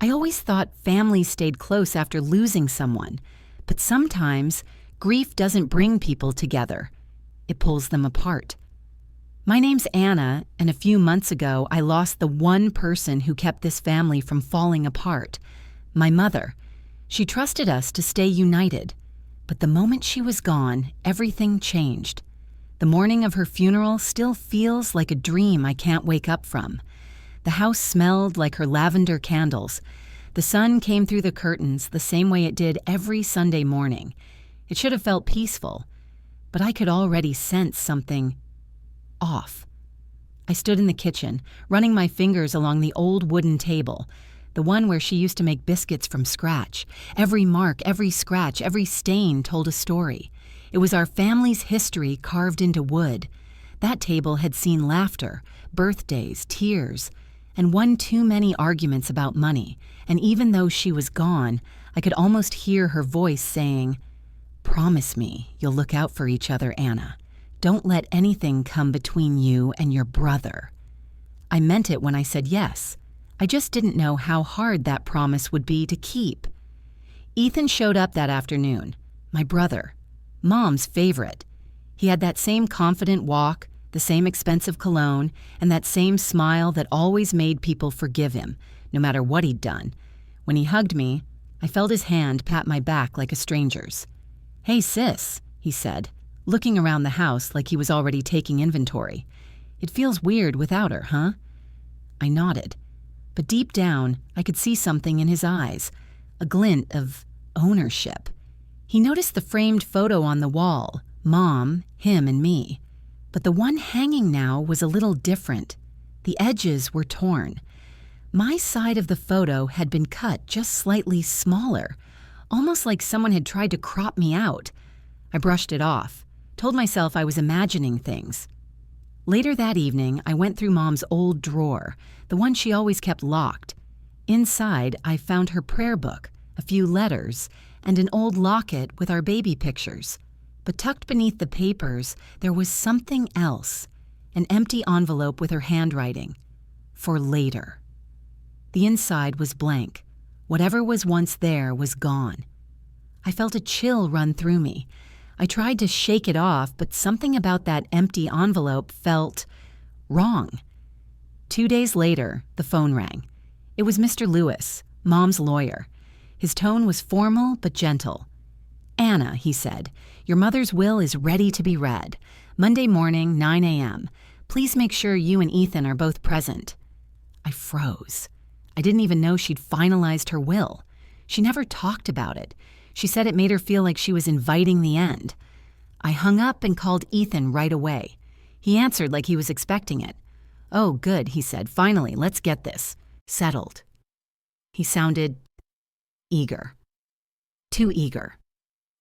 I always thought families stayed close after losing someone, but sometimes grief doesn't bring people together. It pulls them apart. My name's Anna, and a few months ago I lost the one person who kept this family from falling apart, my mother. She trusted us to stay united, but the moment she was gone, everything changed. The morning of her funeral still feels like a dream I can't wake up from. The house smelled like her lavender candles. The sun came through the curtains the same way it did every Sunday morning. It should have felt peaceful, but I could already sense something off. I stood in the kitchen, running my fingers along the old wooden table, the one where she used to make biscuits from scratch. Every mark, every scratch, every stain told a story. It was our family's history carved into wood. That table had seen laughter, birthdays, tears, and one too many arguments about money, and even though she was gone, I could almost hear her voice saying, "Promise me you'll look out for each other, Anna. Don't let anything come between you and your brother." I meant it when I said yes. I just didn't know how hard that promise would be to keep. Ethan showed up that afternoon, my brother, Mom's favorite. He had that same confident walk, the same expensive cologne, and that same smile that always made people forgive him, no matter what he'd done. When he hugged me, I felt his hand pat my back like a stranger's. "Hey, sis," he said, looking around the house like he was already taking inventory. "It feels weird without her, huh?" I nodded, but deep down, I could see something in his eyes, a glint of ownership. He noticed the framed photo on the wall, Mom, him, and me. But the one hanging now was a little different. The edges were torn. My side of the photo had been cut just slightly smaller, almost like someone had tried to crop me out. I brushed it off, told myself I was imagining things. Later that evening, I went through Mom's old drawer, the one she always kept locked. Inside, I found her prayer book, a few letters, and an old locket with our baby pictures. But tucked beneath the papers, there was something else, an empty envelope with her handwriting. For later. The inside was blank. Whatever was once there was gone. I felt a chill run through me. I tried to shake it off, but something about that empty envelope felt wrong. 2 days later, the phone rang. It was Mr. Lewis, Mom's lawyer. His tone was formal but gentle. "Anna," he said, "your mother's will is ready to be read. Monday morning, 9 a.m. Please make sure you and Ethan are both present." I froze. I didn't even know she'd finalized her will. She never talked about it. She said it made her feel like she was inviting the end. I hung up and called Ethan right away. He answered like he was expecting it. "Oh, good," he said. "Finally, let's get this settled." He sounded eager. Too eager.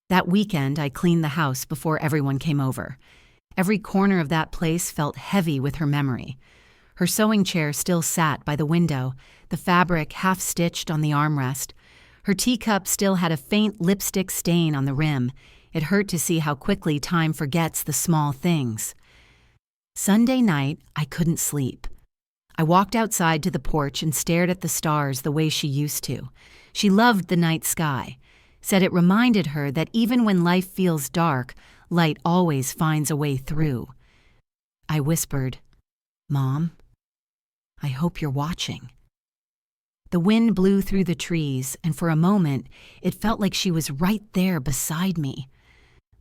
That weekend, I cleaned the house before everyone came over. Every corner of that place felt heavy with her memory. Her sewing chair still sat by the window, the fabric half-stitched on the armrest. Her teacup still had a faint lipstick stain on the rim. It hurt to see how quickly time forgets the small things. Sunday night, I couldn't sleep. I walked outside to the porch and stared at the stars the way she used to. She loved the night sky, said it reminded her that even when life feels dark, light always finds a way through. I whispered, "Mom, I hope you're watching." The wind blew through the trees, and for a moment, it felt like she was right there beside me.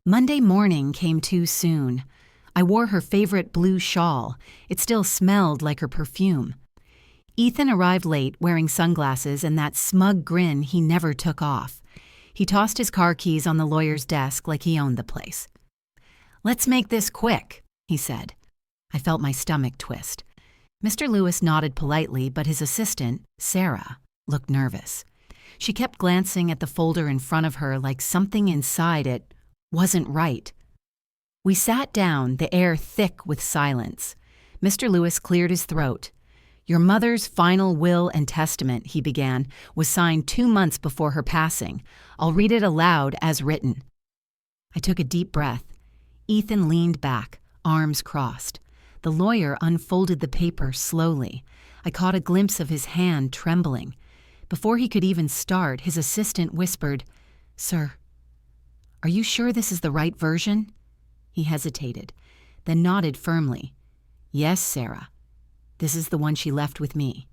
Monday morning came too soon. I wore her favorite blue shawl. It still smelled like her perfume. Ethan arrived late, wearing sunglasses and that smug grin he never took off. He tossed his car keys on the lawyer's desk like he owned the place. "Let's make this quick," he said. I felt my stomach twist. Mr. Lewis nodded politely, but his assistant, Sarah, looked nervous. She kept glancing at the folder in front of her like something inside it wasn't right. We sat down, the air thick with silence. Mr. Lewis cleared his throat. "Your mother's final will and testament," he began, "was signed 2 months before her passing. I'll read it aloud as written." I took a deep breath. Ethan leaned back, arms crossed. The lawyer unfolded the paper slowly. I caught a glimpse of his hand trembling. Before he could even start, his assistant whispered, "Sir, are you sure this is the right version?" He hesitated, then nodded firmly. "Yes, Sarah. This is the one she left with me."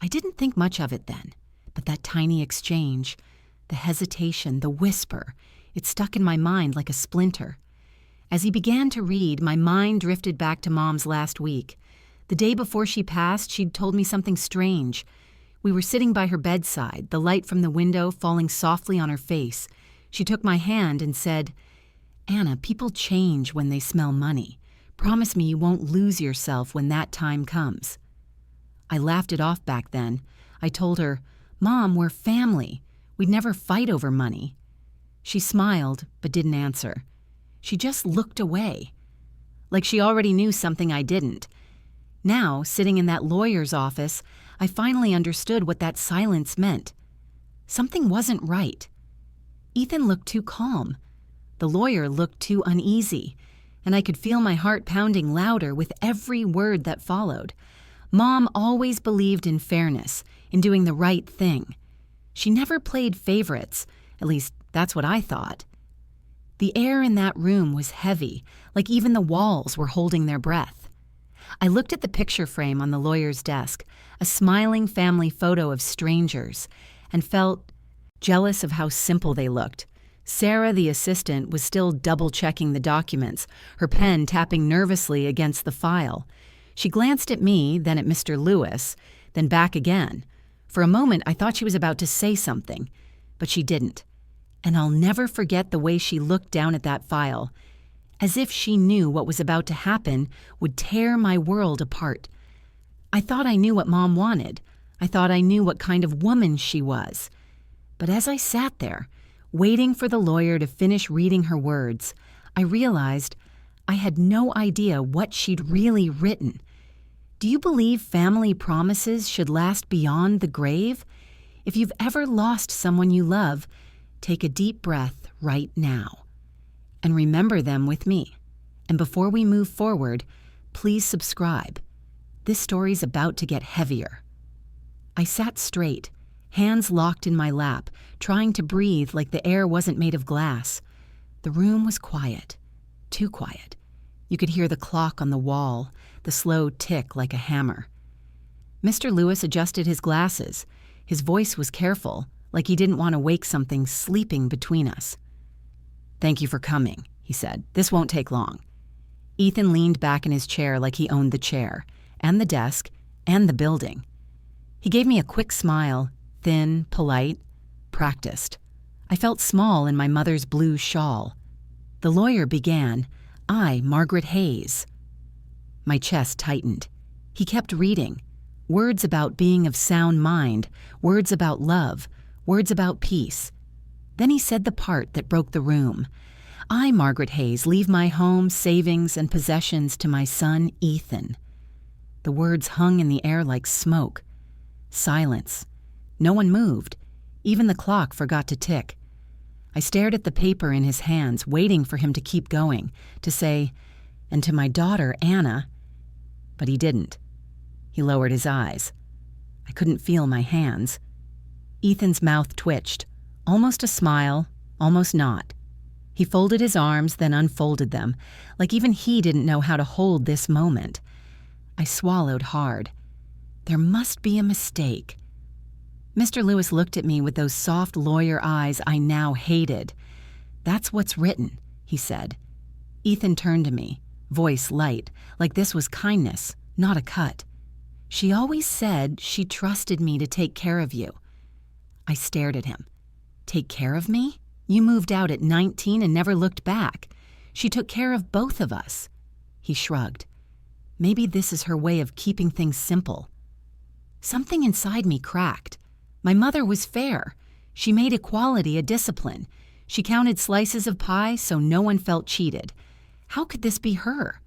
I didn't think much of it then, but that tiny exchange, the hesitation, the whisper, it stuck in my mind like a splinter. As he began to read, my mind drifted back to Mom's last week. The day before she passed, she'd told me something strange. We were sitting by her bedside, the light from the window falling softly on her face. She took my hand and said, "Anna, people change when they smell money. Promise me you won't lose yourself when that time comes." I laughed it off back then. I told her, "Mom, we're family. We'd never fight over money." She smiled, but didn't answer. She just looked away, like she already knew something I didn't. Now, sitting in that lawyer's office, I finally understood what that silence meant. Something wasn't right. Ethan looked too calm. The lawyer looked too uneasy, and I could feel my heart pounding louder with every word that followed. Mom always believed in fairness, in doing the right thing. She never played favorites, at least that's what I thought. The air in that room was heavy, like even the walls were holding their breath. I looked at the picture frame on the lawyer's desk, a smiling family photo of strangers, and felt jealous of how simple they looked. Sarah, the assistant, was still double-checking the documents, her pen tapping nervously against the file. She glanced at me, then at Mr. Lewis, then back again. For a moment, I thought she was about to say something, but she didn't. And I'll never forget the way she looked down at that file, as if she knew what was about to happen would tear my world apart. I thought I knew what Mom wanted. I thought I knew what kind of woman she was. But as I sat there, waiting for the lawyer to finish reading her words, I realized I had no idea what she'd really written. Do you believe family promises should last beyond the grave? If you've ever lost someone you love, take a deep breath right now and remember them with me. And before we move forward, please subscribe. This story's about to get heavier. I sat straight, hands locked in my lap, trying to breathe like the air wasn't made of glass. The room was quiet, too quiet. You could hear the clock on the wall, the slow tick like a hammer. Mr. Lewis adjusted his glasses. His voice was careful, like he didn't want to wake something sleeping between us. "Thank you for coming," he said. "This won't take long." Ethan leaned back in his chair like he owned the chair, and the desk, and the building. He gave me a quick smile, thin, polite, practiced. I felt small in my mother's blue shawl. The lawyer began, "I, Margaret Hayes." My chest tightened. He kept reading. Words about being of sound mind, words about love, words about peace. Then he said the part that broke the room. "I, Margaret Hayes, leave my home, savings, and possessions to my son, Ethan." The words hung in the air like smoke. Silence. No one moved. Even the clock forgot to tick. I stared at the paper in his hands, waiting for him to keep going, to say, "And to my daughter, Anna." But he didn't. He lowered his eyes. I couldn't feel my hands. Ethan's mouth twitched. Almost a smile, almost not. He folded his arms, then unfolded them, like even he didn't know how to hold this moment. I swallowed hard. There must be a mistake. Mr. Lewis looked at me with those soft lawyer eyes I now hated. "That's what's written," he said. Ethan turned to me, voice light, like this was kindness, not a cut. "She always said she trusted me to take care of you." I stared at him. "Take care of me? You moved out at 19 and never looked back. She took care of both of us." He shrugged. Maybe this is her way of keeping things simple. Something inside me cracked. My mother was fair. She made equality a discipline. She counted slices of pie so no one felt cheated. How could this be her?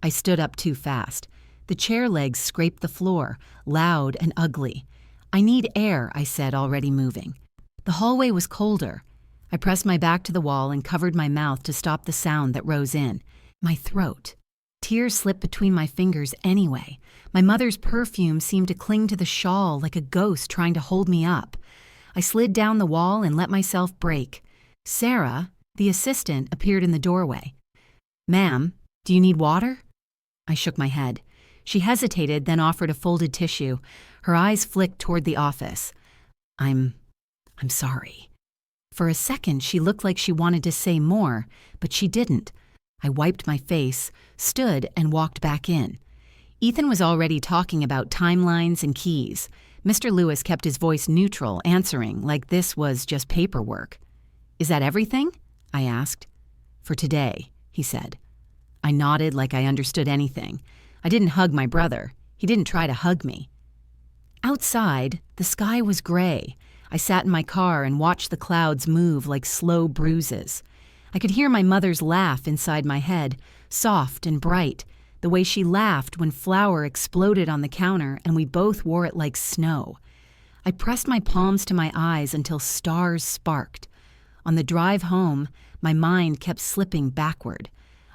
I stood up too fast. The chair legs scraped the floor, loud and ugly. "I need air," I said, already moving. The hallway was colder. I pressed my back to the wall and covered my mouth to stop the sound that rose in. My throat. Tears slipped between my fingers anyway. My mother's perfume seemed to cling to the shawl like a ghost trying to hold me up. I slid down the wall and let myself break. Sarah, the assistant, appeared in the doorway. "Ma'am, do you need water?" I shook my head. She hesitated, then offered a folded tissue. Her eyes flicked toward the office. I'm sorry." For a second, she looked like she wanted to say more, but she didn't. I wiped my face, stood, and walked back in. Ethan was already talking about timelines and keys. Mr. Lewis kept his voice neutral, answering like this was just paperwork. "Is that everything?" I asked. "For today," he said. I nodded like I understood anything. I didn't hug my brother. He didn't try to hug me. Outside, the sky was gray. I sat in my car and watched the clouds move like slow bruises. I could hear my mother's laugh inside my head, soft and bright, the way she laughed when flour exploded on the counter and we both wore it like snow. I pressed my palms to my eyes until stars sparked. On the drive home, my mind kept slipping backward.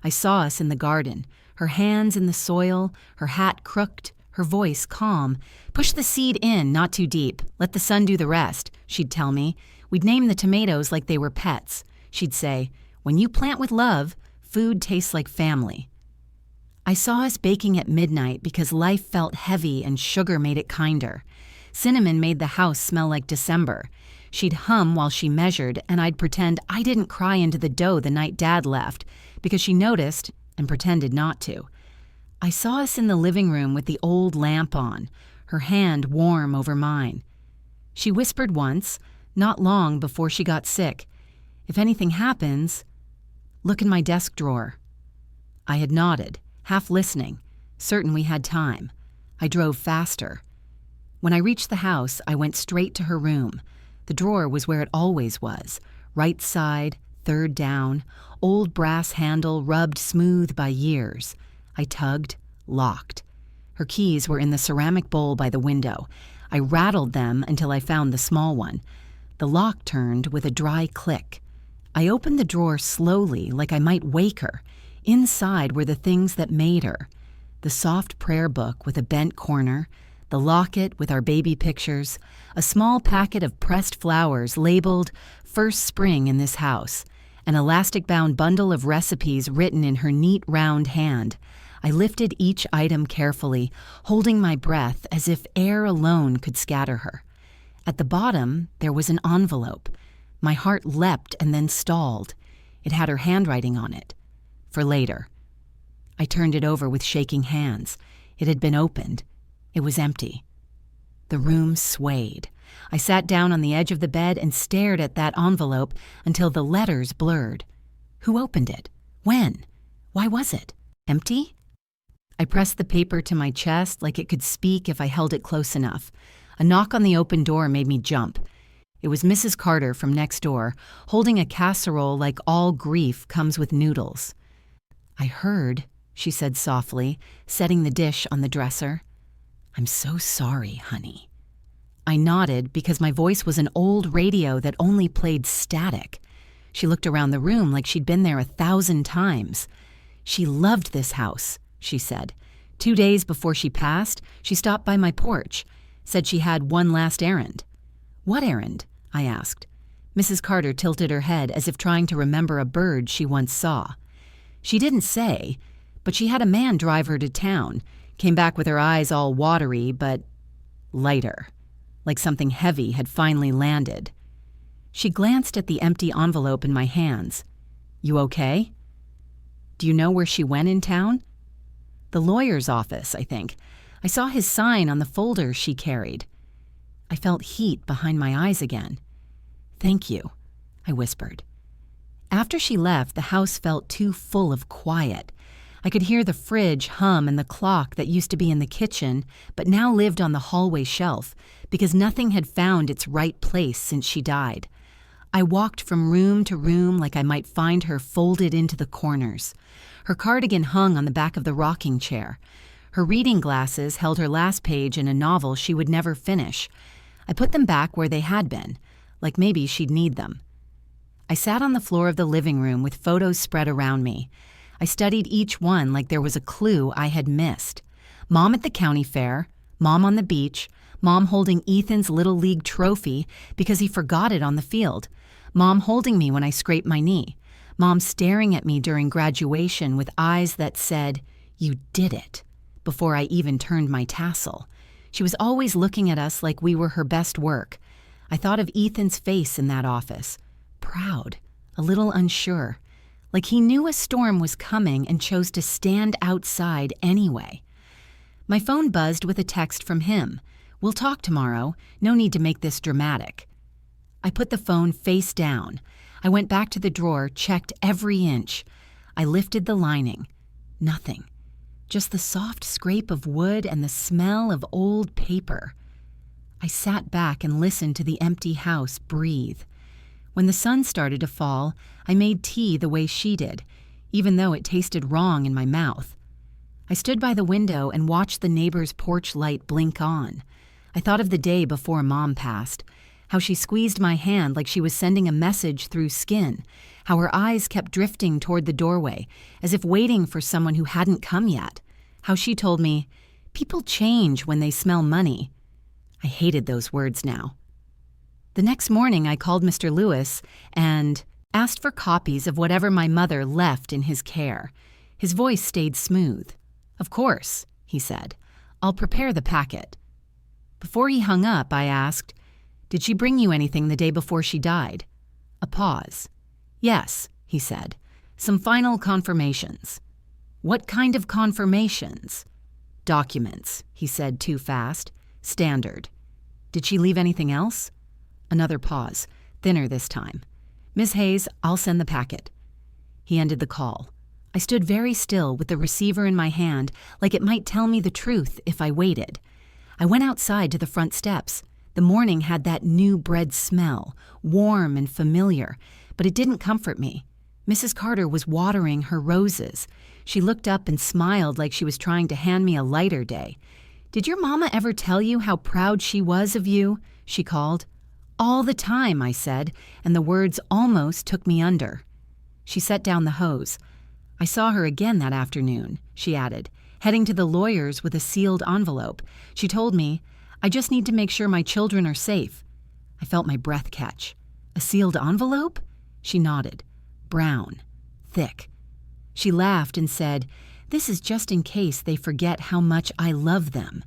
I saw us in the garden, her hands in the soil, her hat crooked, her voice calm. "Push the seed in, not too deep. Let the sun do the rest," she'd tell me. We'd name the tomatoes like they were pets. She'd say, "When you plant with love, food tastes like family." I saw us baking at midnight because life felt heavy and sugar made it kinder. Cinnamon made the house smell like December. She'd hum while she measured, and I'd pretend I didn't cry into the dough the night Dad left because she noticed and pretended not to. I saw us in the living room with the old lamp on, her hand warm over mine. She whispered once, not long before she got sick, "If anything happens, look in my desk drawer." I had nodded, half listening, certain we had time. I drove faster. When I reached the house, I went straight to her room. The drawer was where it always was, right side, third down, old brass handle rubbed smooth by years. I tugged, locked. Her keys were in the ceramic bowl by the window. I rattled them until I found the small one. The lock turned with a dry click. I opened the drawer slowly, like I might wake her. Inside were the things that made her. The soft prayer book with a bent corner, the locket with our baby pictures, a small packet of pressed flowers labeled "First Spring in this house," an elastic-bound bundle of recipes written in her neat round hand. I lifted each item carefully, holding my breath as if air alone could scatter her. At the bottom, there was an envelope. My heart leapt and then stalled. It had her handwriting on it. For later. I turned it over with shaking hands. It had been opened. It was empty. The room swayed. I sat down on the edge of the bed and stared at that envelope until the letters blurred. Who opened it? When? Why was it empty? I pressed the paper to my chest like it could speak if I held it close enough. A knock on the open door made me jump. It was Mrs. Carter from next door, holding a casserole like all grief comes with noodles. "I heard," she said softly, setting the dish on the dresser. "I'm so sorry, honey." I nodded because my voice was an old radio that only played static. She looked around the room like she'd been there 1,000 times. She loved this house, she said. 2 days before she passed, she stopped by my porch, said she had one last errand. "What errand?" I asked. Mrs. Carter tilted her head as if trying to remember a bird she once saw. She didn't say, but she had a man drive her to town, came back with her eyes all watery but lighter, like something heavy had finally landed. She glanced at the empty envelope in my hands. "You okay?" "Do you know where she went in town?" "The lawyer's office, I think. I saw his sign on the folder she carried." I felt heat behind my eyes again. "Thank you," I whispered. After she left, the house felt too full of quiet. I could hear the fridge hum and the clock that used to be in the kitchen, but now lived on the hallway shelf, because nothing had found its right place since she died. I walked from room to room like I might find her folded into the corners. Her cardigan hung on the back of the rocking chair. Her reading glasses held her last page in a novel she would never finish. I put them back where they had been, like maybe she'd need them. I sat on the floor of the living room with photos spread around me. I studied each one like there was a clue I had missed. Mom at the county fair, Mom on the beach, Mom holding Ethan's Little League trophy because he forgot it on the field, Mom holding me when I scraped my knee, Mom staring at me during graduation with eyes that said, "You did it," before I even turned my tassel. She was always looking at us like we were her best work. I thought of Ethan's face in that office, proud, a little unsure, like he knew a storm was coming and chose to stand outside anyway. My phone buzzed with a text from him. "We'll talk tomorrow. No need to make this dramatic." I put the phone face down. I went back to the drawer, checked every inch. I lifted the lining. Nothing. Just the soft scrape of wood and the smell of old paper. I sat back and listened to the empty house breathe. When the sun started to fall, I made tea the way she did, even though it tasted wrong in my mouth. I stood by the window and watched the neighbor's porch light blink on. I thought of the day before Mom passed, how she squeezed my hand like she was sending a message through skin, how her eyes kept drifting toward the doorway, as if waiting for someone who hadn't come yet, how she told me, "People change when they smell money." I hated those words now. The next morning I called Mr. Lewis and asked for copies of whatever my mother left in his care. His voice stayed smooth. "Of course," he said. "I'll prepare the packet." Before he hung up, I asked, "Did she bring you anything the day before she died?" A pause. "Yes," he said. "Some final confirmations." "What kind of confirmations?" "Documents," he said too fast. "Standard." "Did she leave anything else?" Another pause, thinner this time. "Miss Hayes, I'll send the packet." He ended the call. I stood very still with the receiver in my hand, like it might tell me the truth if I waited. I went outside to the front steps. The morning had that new bread smell, warm and familiar, but it didn't comfort me. Mrs. Carter was watering her roses. She looked up and smiled like she was trying to hand me a lighter day. "Did your mama ever tell you how proud she was of you?" she called. "All the time," I said, and the words almost took me under. She set down the hose. "I saw her again that afternoon," she added, heading to the lawyer's with a sealed envelope. She told me, "I just need to make sure my children are safe." I felt my breath catch. "A sealed envelope?" She nodded. "Brown. Thick." She laughed and said, "This is just in case they forget how much I love them."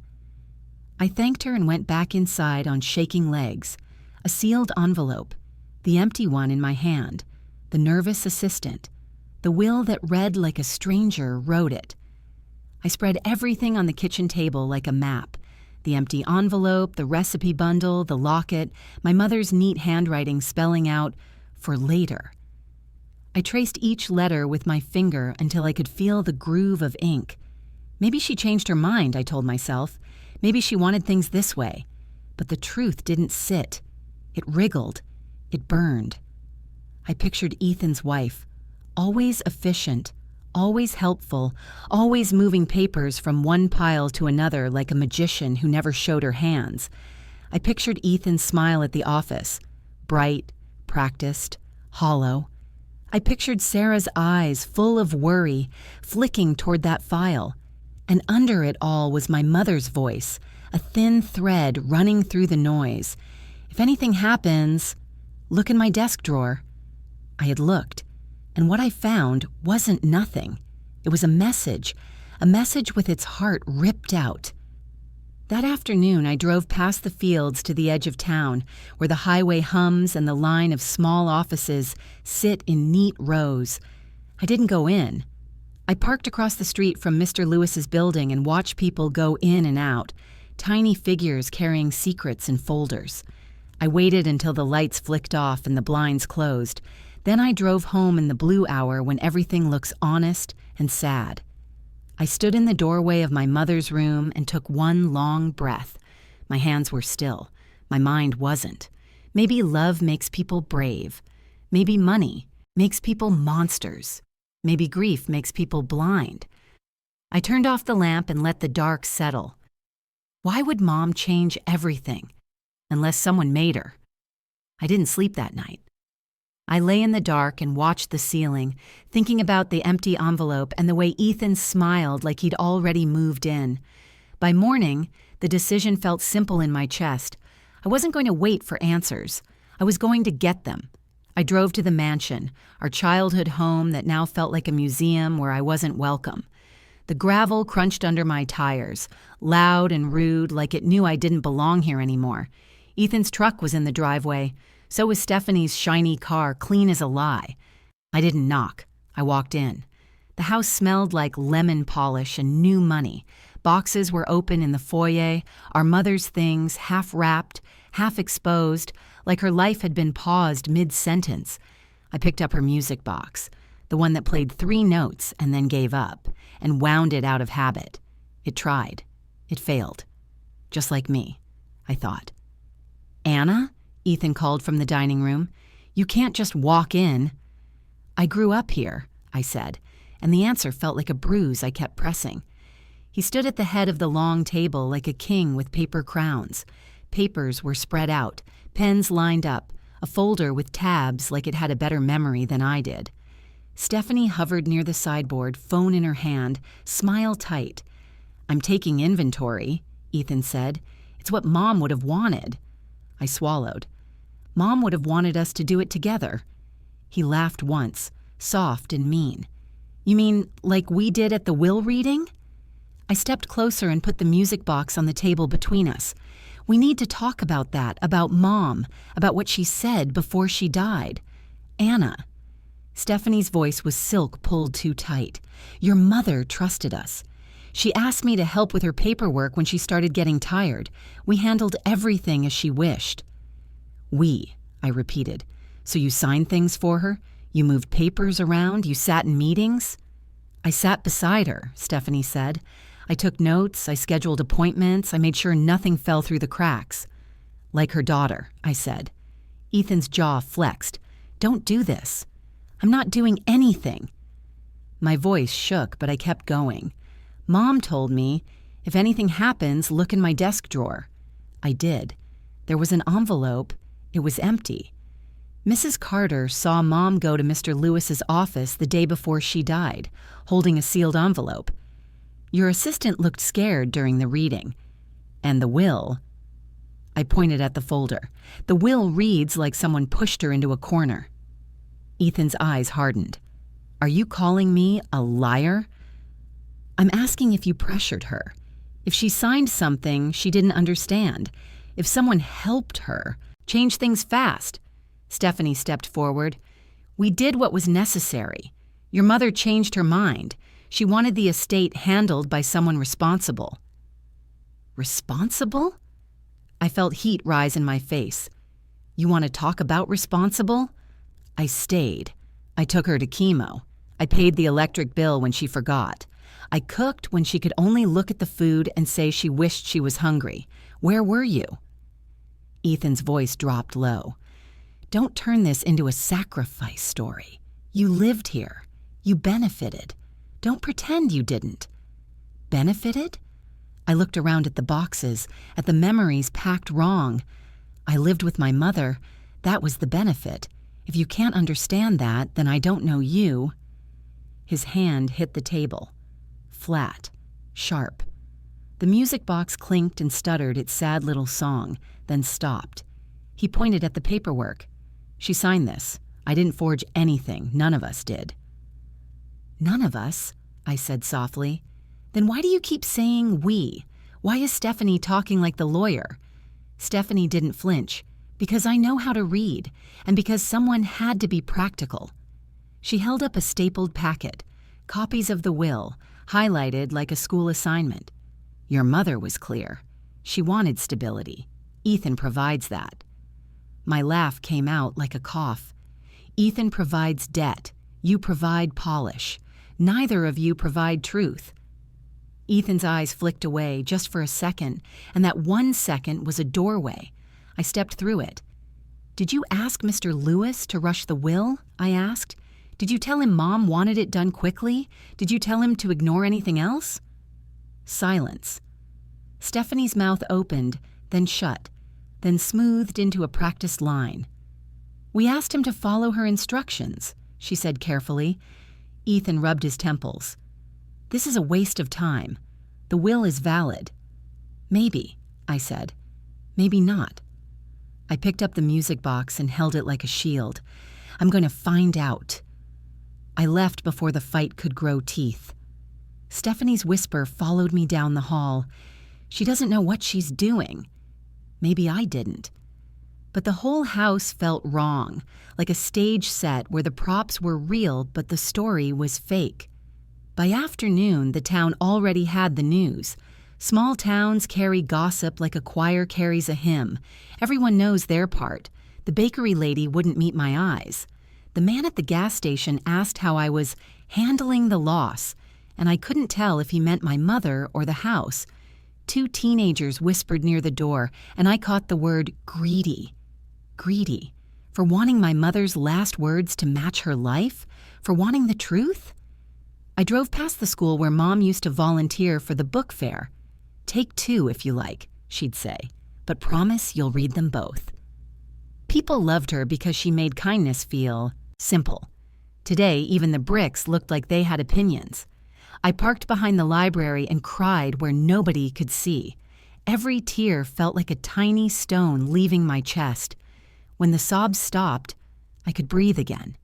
I thanked her and went back inside on shaking legs. A sealed envelope, the empty one in my hand, the nervous assistant, the will that read like a stranger wrote it. I spread everything on the kitchen table like a map. The empty envelope, the recipe bundle, the locket, my mother's neat handwriting spelling out, "For later." I traced each letter with my finger until I could feel the groove of ink. Maybe she changed her mind, I told myself. Maybe she wanted things this way. But the truth didn't sit. It wriggled. It burned. I pictured Ethan's wife, always efficient, always helpful, always moving papers from one pile to another like a magician who never showed her hands. I pictured Ethan's smile at the office, bright, practiced, hollow. I pictured Sarah's eyes full of worry, flicking toward that file. And under it all was my mother's voice, a thin thread running through the noise. "If anything happens, look in my desk drawer." I had looked, and what I found wasn't nothing. It was a message with its heart ripped out. That afternoon, I drove past the fields to the edge of town, where the highway hums and the line of small offices sit in neat rows. I didn't go in. I parked across the street from Mr. Lewis's building and watched people go in and out, tiny figures carrying secrets in folders. I waited until the lights flicked off and the blinds closed. Then I drove home in the blue hour when everything looks honest and sad. I stood in the doorway of my mother's room and took one long breath. My hands were still. My mind wasn't. Maybe love makes people brave. Maybe money makes people monsters. Maybe grief makes people blind. I turned off the lamp and let the dark settle. Why would Mom change everything? Unless someone made her. I didn't sleep that night. I lay in the dark and watched the ceiling, thinking about the empty envelope and the way Ethan smiled like he'd already moved in. By morning, the decision felt simple in my chest. I wasn't going to wait for answers. I was going to get them. I drove to the mansion, our childhood home that now felt like a museum where I wasn't welcome. The gravel crunched under my tires, loud and rude, like it knew I didn't belong here anymore. Ethan's truck was in the driveway. So was Stephanie's shiny car, clean as a lie. I didn't knock. I walked in. The house smelled like lemon polish and new money. Boxes were open in the foyer, our mother's things half wrapped, half exposed, like her life had been paused mid-sentence. I picked up her music box, the one that played 3 notes and then gave up, and wound it out of habit. It tried. It failed. Just like me, I thought. "Anna?" Ethan called from the dining room. "You can't just walk in." "I grew up here," I said, and the answer felt like a bruise I kept pressing. He stood at the head of the long table like a king with paper crowns. Papers were spread out, pens lined up, a folder with tabs like it had a better memory than I did. Stephanie hovered near the sideboard, phone in her hand, smile tight. "I'm taking inventory," Ethan said. "It's what Mom would have wanted." I swallowed. "Mom would have wanted us to do it together." He laughed once, soft and mean. "You mean like we did at the will reading?" I stepped closer and put the music box on the table between us. "We need to talk about that, about Mom, about what she said before she died. Anna." Stephanie's voice was silk pulled too tight. "Your mother trusted us. She asked me to help with her paperwork when she started getting tired. We handled everything as she wished." "We," I repeated. "So you signed things for her? You moved papers around? You sat in meetings?" "I sat beside her," Stephanie said. "I took notes, I scheduled appointments, I made sure nothing fell through the cracks." "Like her daughter," I said. Ethan's jaw flexed. "Don't do this." "I'm not doing anything." My voice shook, but I kept going. "Mom told me, if anything happens, look in my desk drawer." I did. There was an envelope. It was empty. Mrs. Carter saw Mom go to Mr. Lewis's office the day before she died, holding a sealed envelope. "Your assistant looked scared during the reading. And the will." I pointed at the folder. "The will reads like someone pushed her into a corner." Ethan's eyes hardened. "Are you calling me a liar?" "I'm asking if you pressured her. If she signed something she didn't understand. If someone helped her. Change things fast." Stephanie stepped forward. "We did what was necessary. Your mother changed her mind. She wanted the estate handled by someone responsible." "Responsible?" I felt heat rise in my face. "You want to talk about responsible?" I stayed. I took her to chemo. I paid the electric bill when she forgot. I cooked when she could only look at the food and say she wished she was hungry. Where were you? Ethan's voice dropped low. "Don't turn this into a sacrifice story. You lived here. You benefited. Don't pretend you didn't." "Benefited?" I looked around at the boxes, at the memories packed wrong. I lived with my mother. That was the benefit. If you can't understand that, then I don't know you. His hand hit the table. Flat. Sharp. The music box clinked and stuttered its sad little song, then stopped. He pointed at the paperwork. "She signed this. I didn't forge anything. None of us did." "None of us?" I said softly. "Then why do you keep saying we? Why is Stephanie talking like the lawyer?" Stephanie didn't flinch. "Because I know how to read, and because someone had to be practical." She held up a stapled packet, copies of the will, highlighted like a school assignment. "Your mother was clear. She wanted stability. Ethan provides that." My laugh came out like a cough. "Ethan provides debt. You provide polish. Neither of you provide truth." Ethan's eyes flicked away just for a second, and that 1 second was a doorway. I stepped through it. "Did you ask Mr. Lewis to rush the will?" I asked. "Did you tell him Mom wanted it done quickly? Did you tell him to ignore anything else?" Silence. Stephanie's mouth opened, then shut, then smoothed into a practiced line. We asked him to follow her instructions, she said carefully. Ethan rubbed his temples. This is a waste of time. The will is valid. Maybe, I said. Maybe not. I picked up the music box and held it like a shield. I'm going to find out. I left before the fight could grow teeth. Stephanie's whisper followed me down the hall. She doesn't know what she's doing. Maybe I didn't. But the whole house felt wrong, like a stage set where the props were real but the story was fake. By afternoon, the town already had the news. Small towns carry gossip like a choir carries a hymn. Everyone knows their part. The bakery lady wouldn't meet my eyes. The man at the gas station asked how I was handling the loss, and I couldn't tell if he meant my mother or the house. 2 teenagers whispered near the door, and I caught the word greedy. Greedy. For wanting my mother's last words to match her life? For wanting the truth? I drove past the school where Mom used to volunteer for the book fair. Take 2 if you like, she'd say, but promise you'll read them both. People loved her because she made kindness feel simple. Today, even the bricks looked like they had opinions. I parked behind the library and cried where nobody could see. Every tear felt like a tiny stone leaving my chest. When the sobs stopped, I could breathe again.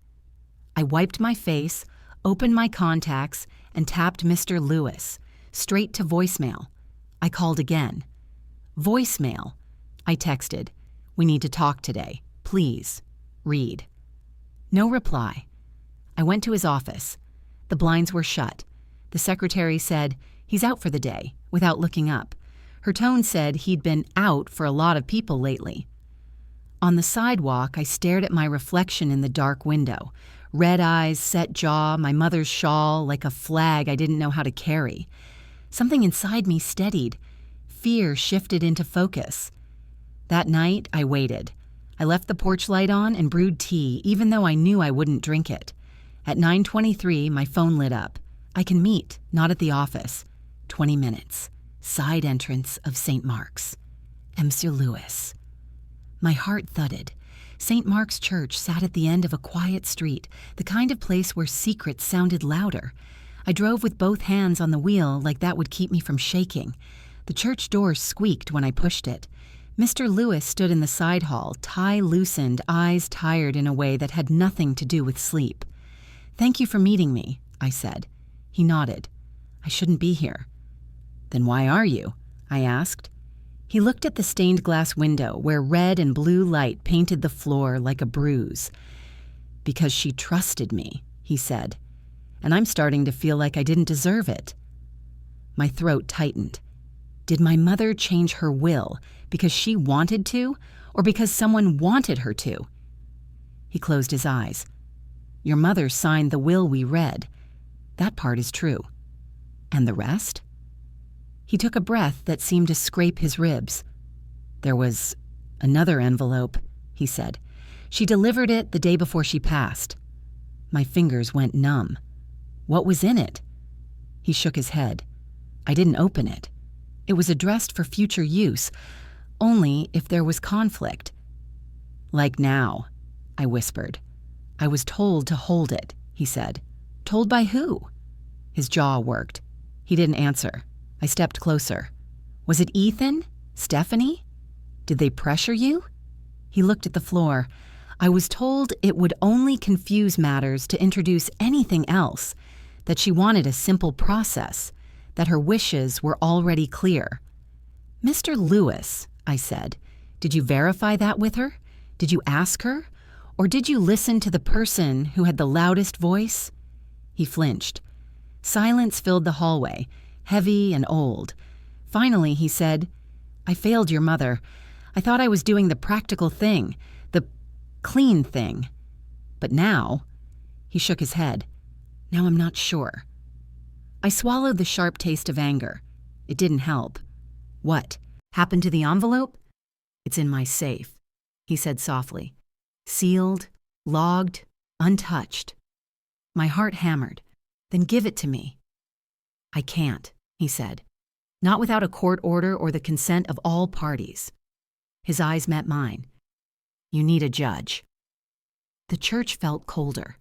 I wiped my face, opened my contacts, and tapped Mr. Lewis, straight to voicemail. I called again. Voicemail. I texted, "We need to talk today. Please. Read." No reply. I went to his office. The blinds were shut. The secretary said, "He's out for the day," without looking up. Her tone said he'd been out for a lot of people lately. On the sidewalk, I stared at my reflection in the dark window. Red eyes, set jaw, my mother's shawl, like a flag I didn't know how to carry. Something inside me steadied. Fear shifted into focus. That night, I waited. I left the porch light on and brewed tea, even though I knew I wouldn't drink it. At 9:23, my phone lit up. I can meet, not at the office. 20 minutes. Side entrance of St. Mark's. Monsieur Lewis. My heart thudded. St. Mark's Church sat at the end of a quiet street, the kind of place where secrets sounded louder. I drove with both hands on the wheel like that would keep me from shaking. The church door squeaked when I pushed it. Mr. Lewis stood in the side hall, tie loosened, eyes tired in a way that had nothing to do with sleep. "Thank you for meeting me," I said. He nodded. "I shouldn't be here." "Then why are you?" I asked. He looked at the stained glass window where red and blue light painted the floor like a bruise. "Because she trusted me," he said. "And I'm starting to feel like I didn't deserve it." My throat tightened. Did my mother change her will because she wanted to, or because someone wanted her to? He closed his eyes. "Your mother signed the will we read. That part is true. And the rest?" He took a breath that seemed to scrape his ribs. "There was another envelope," he said. "She delivered it the day before she passed." My fingers went numb. "What was in it?" He shook his head. "I didn't open it. It was addressed for future use, only if there was conflict." "Like now," I whispered. "I was told to hold it," he said. "Told by who?" His jaw worked. He didn't answer. I stepped closer. "Was it Ethan? Stephanie? Did they pressure you?" He looked at the floor. "I was told it would only confuse matters to introduce anything else, that she wanted a simple process, that her wishes were already clear." "Mr. Lewis," I said, "did you verify that with her? Did you ask her? Or did you listen to the person who had the loudest voice?" He flinched. Silence filled the hallway, heavy and old. Finally, he said, "I failed your mother. I thought I was doing the practical thing, the clean thing. But now," he shook his head, "now I'm not sure." I swallowed the sharp taste of anger. It didn't help. "What? Happened to the envelope?" "It's in my safe," he said softly. "Sealed, logged, untouched." My heart hammered. "Then give it to me." "I can't," he said. "Not without a court order or the consent of all parties." His eyes met mine. "You need a judge." The church felt colder.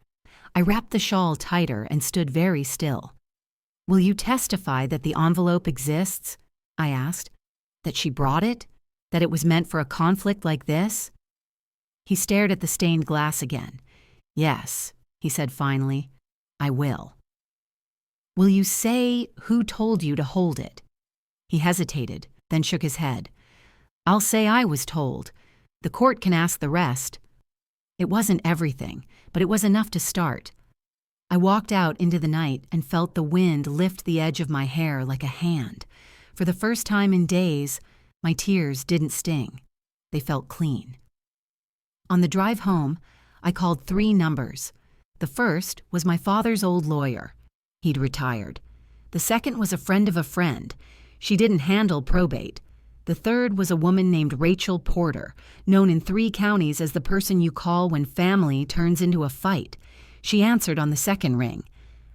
I wrapped the shawl tighter and stood very still. "Will you testify that the envelope exists?" I asked. "That she brought it? That it was meant for a conflict like this?" He stared at the stained glass again. "Yes," he said finally, "I will." "Will you say who told you to hold it?" He hesitated, then shook his head. "I'll say I was told. The court can ask the rest." It wasn't everything, but it was enough to start. I walked out into the night and felt the wind lift the edge of my hair like a hand. For the first time in days, my tears didn't sting. They felt clean. On the drive home, I called 3 numbers. The first was my father's old lawyer. He'd retired. The second was a friend of a friend. She didn't handle probate. The third was a woman named Rachel Porter, known in 3 counties as the person you call when family turns into a fight. She answered on the second ring.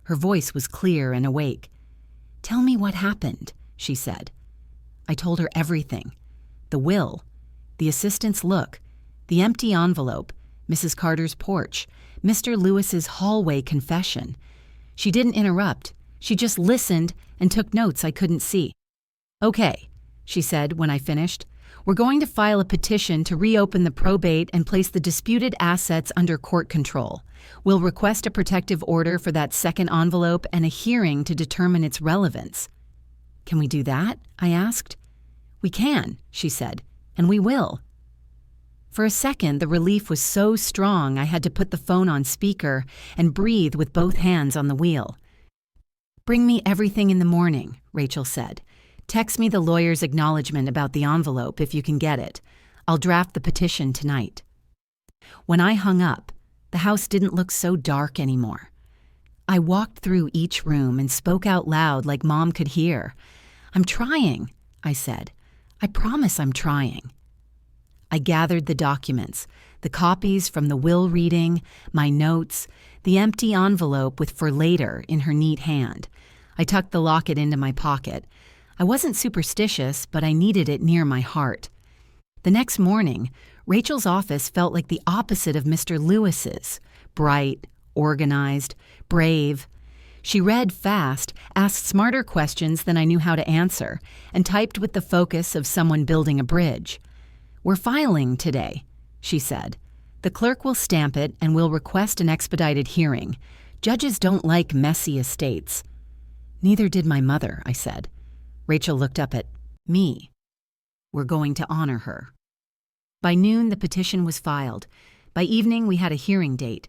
Her voice was clear and awake. "Tell me what happened," she said. I told her everything. The will, the assistant's look, the empty envelope, Mrs. Carter's porch, Mr. Lewis's hallway confession. She didn't interrupt. She just listened and took notes I couldn't see. "Okay," she said when I finished. "We're going to file a petition to reopen the probate and place the disputed assets under court control. We'll request a protective order for that second envelope and a hearing to determine its relevance." "Can we do that?" I asked. "We can," she said, "and we will." For a second, the relief was so strong I had to put the phone on speaker and breathe with both hands on the wheel. "Bring me everything in the morning," Rachel said. "Text me the lawyer's acknowledgement about the envelope if you can get it. I'll draft the petition tonight." When I hung up, the house didn't look so dark anymore. I walked through each room and spoke out loud like Mom could hear. "I'm trying," I said. "I promise I'm trying." I gathered the documents, the copies from the will reading, my notes, the empty envelope with "for later" in her neat hand. I tucked the locket into my pocket. I wasn't superstitious, but I needed it near my heart. The next morning, Rachel's office felt like the opposite of Mr. Lewis's: bright, organized, brave. She read fast, asked smarter questions than I knew how to answer, and typed with the focus of someone building a bridge. "We're filing today," she said. "The clerk will stamp it and we'll request an expedited hearing. Judges don't like messy estates." "Neither did my mother," I said. Rachel looked up at me. "We're going to honor her." By noon, the petition was filed. By evening, we had a hearing date.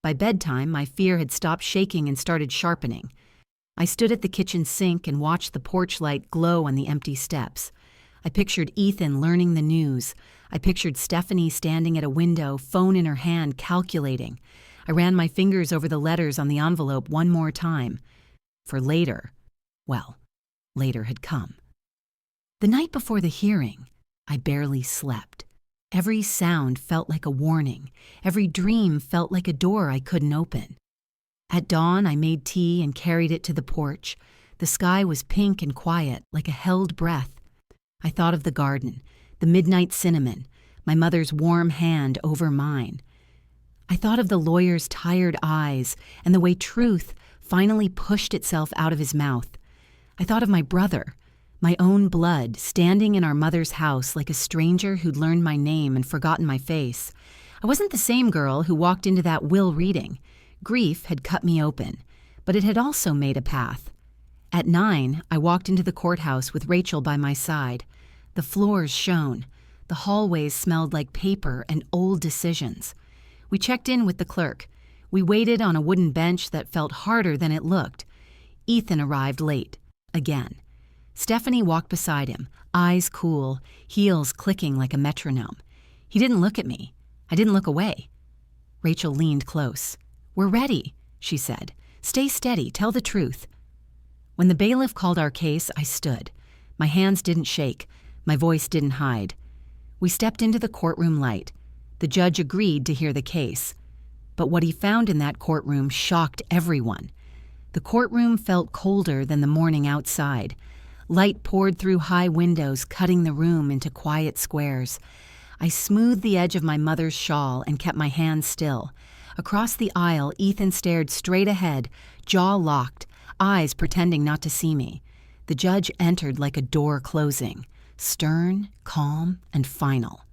By bedtime, my fear had stopped shaking and started sharpening. I stood at the kitchen sink and watched the porch light glow on the empty steps. I pictured Ethan learning the news. I pictured Stephanie standing at a window, phone in her hand, calculating. I ran my fingers over the letters on the envelope one more time. For later, well, later had come. The night before the hearing, I barely slept. Every sound felt like a warning. Every dream felt like a door I couldn't open. At dawn, I made tea and carried it to the porch. The sky was pink and quiet, like a held breath. I thought of the garden, the midnight cinnamon, my mother's warm hand over mine. I thought of the lawyer's tired eyes and the way truth finally pushed itself out of his mouth. I thought of my brother, my own blood, standing in our mother's house like a stranger who'd learned my name and forgotten my face. I wasn't the same girl who walked into that will reading. Grief had cut me open, but it had also made a path. At 9, I walked into the courthouse with Rachel by my side. The floors shone. The hallways smelled like paper and old decisions. We checked in with the clerk. We waited on a wooden bench that felt harder than it looked. Ethan arrived late. Again. Stephanie walked beside him, eyes cool, heels clicking like a metronome. He didn't look at me. I didn't look away. Rachel leaned close. "We're ready," she said. "Stay steady, tell the truth." When the bailiff called our case, I stood. My hands didn't shake. My voice didn't hide. We stepped into the courtroom light. The judge agreed to hear the case. But what he found in that courtroom shocked everyone. The courtroom felt colder than the morning outside. Light poured through high windows, cutting the room into quiet squares. I smoothed the edge of my mother's shawl and kept my hands still. Across the aisle, Ethan stared straight ahead, jaw locked, eyes pretending not to see me. The judge entered like a door closing, stern, calm, and final.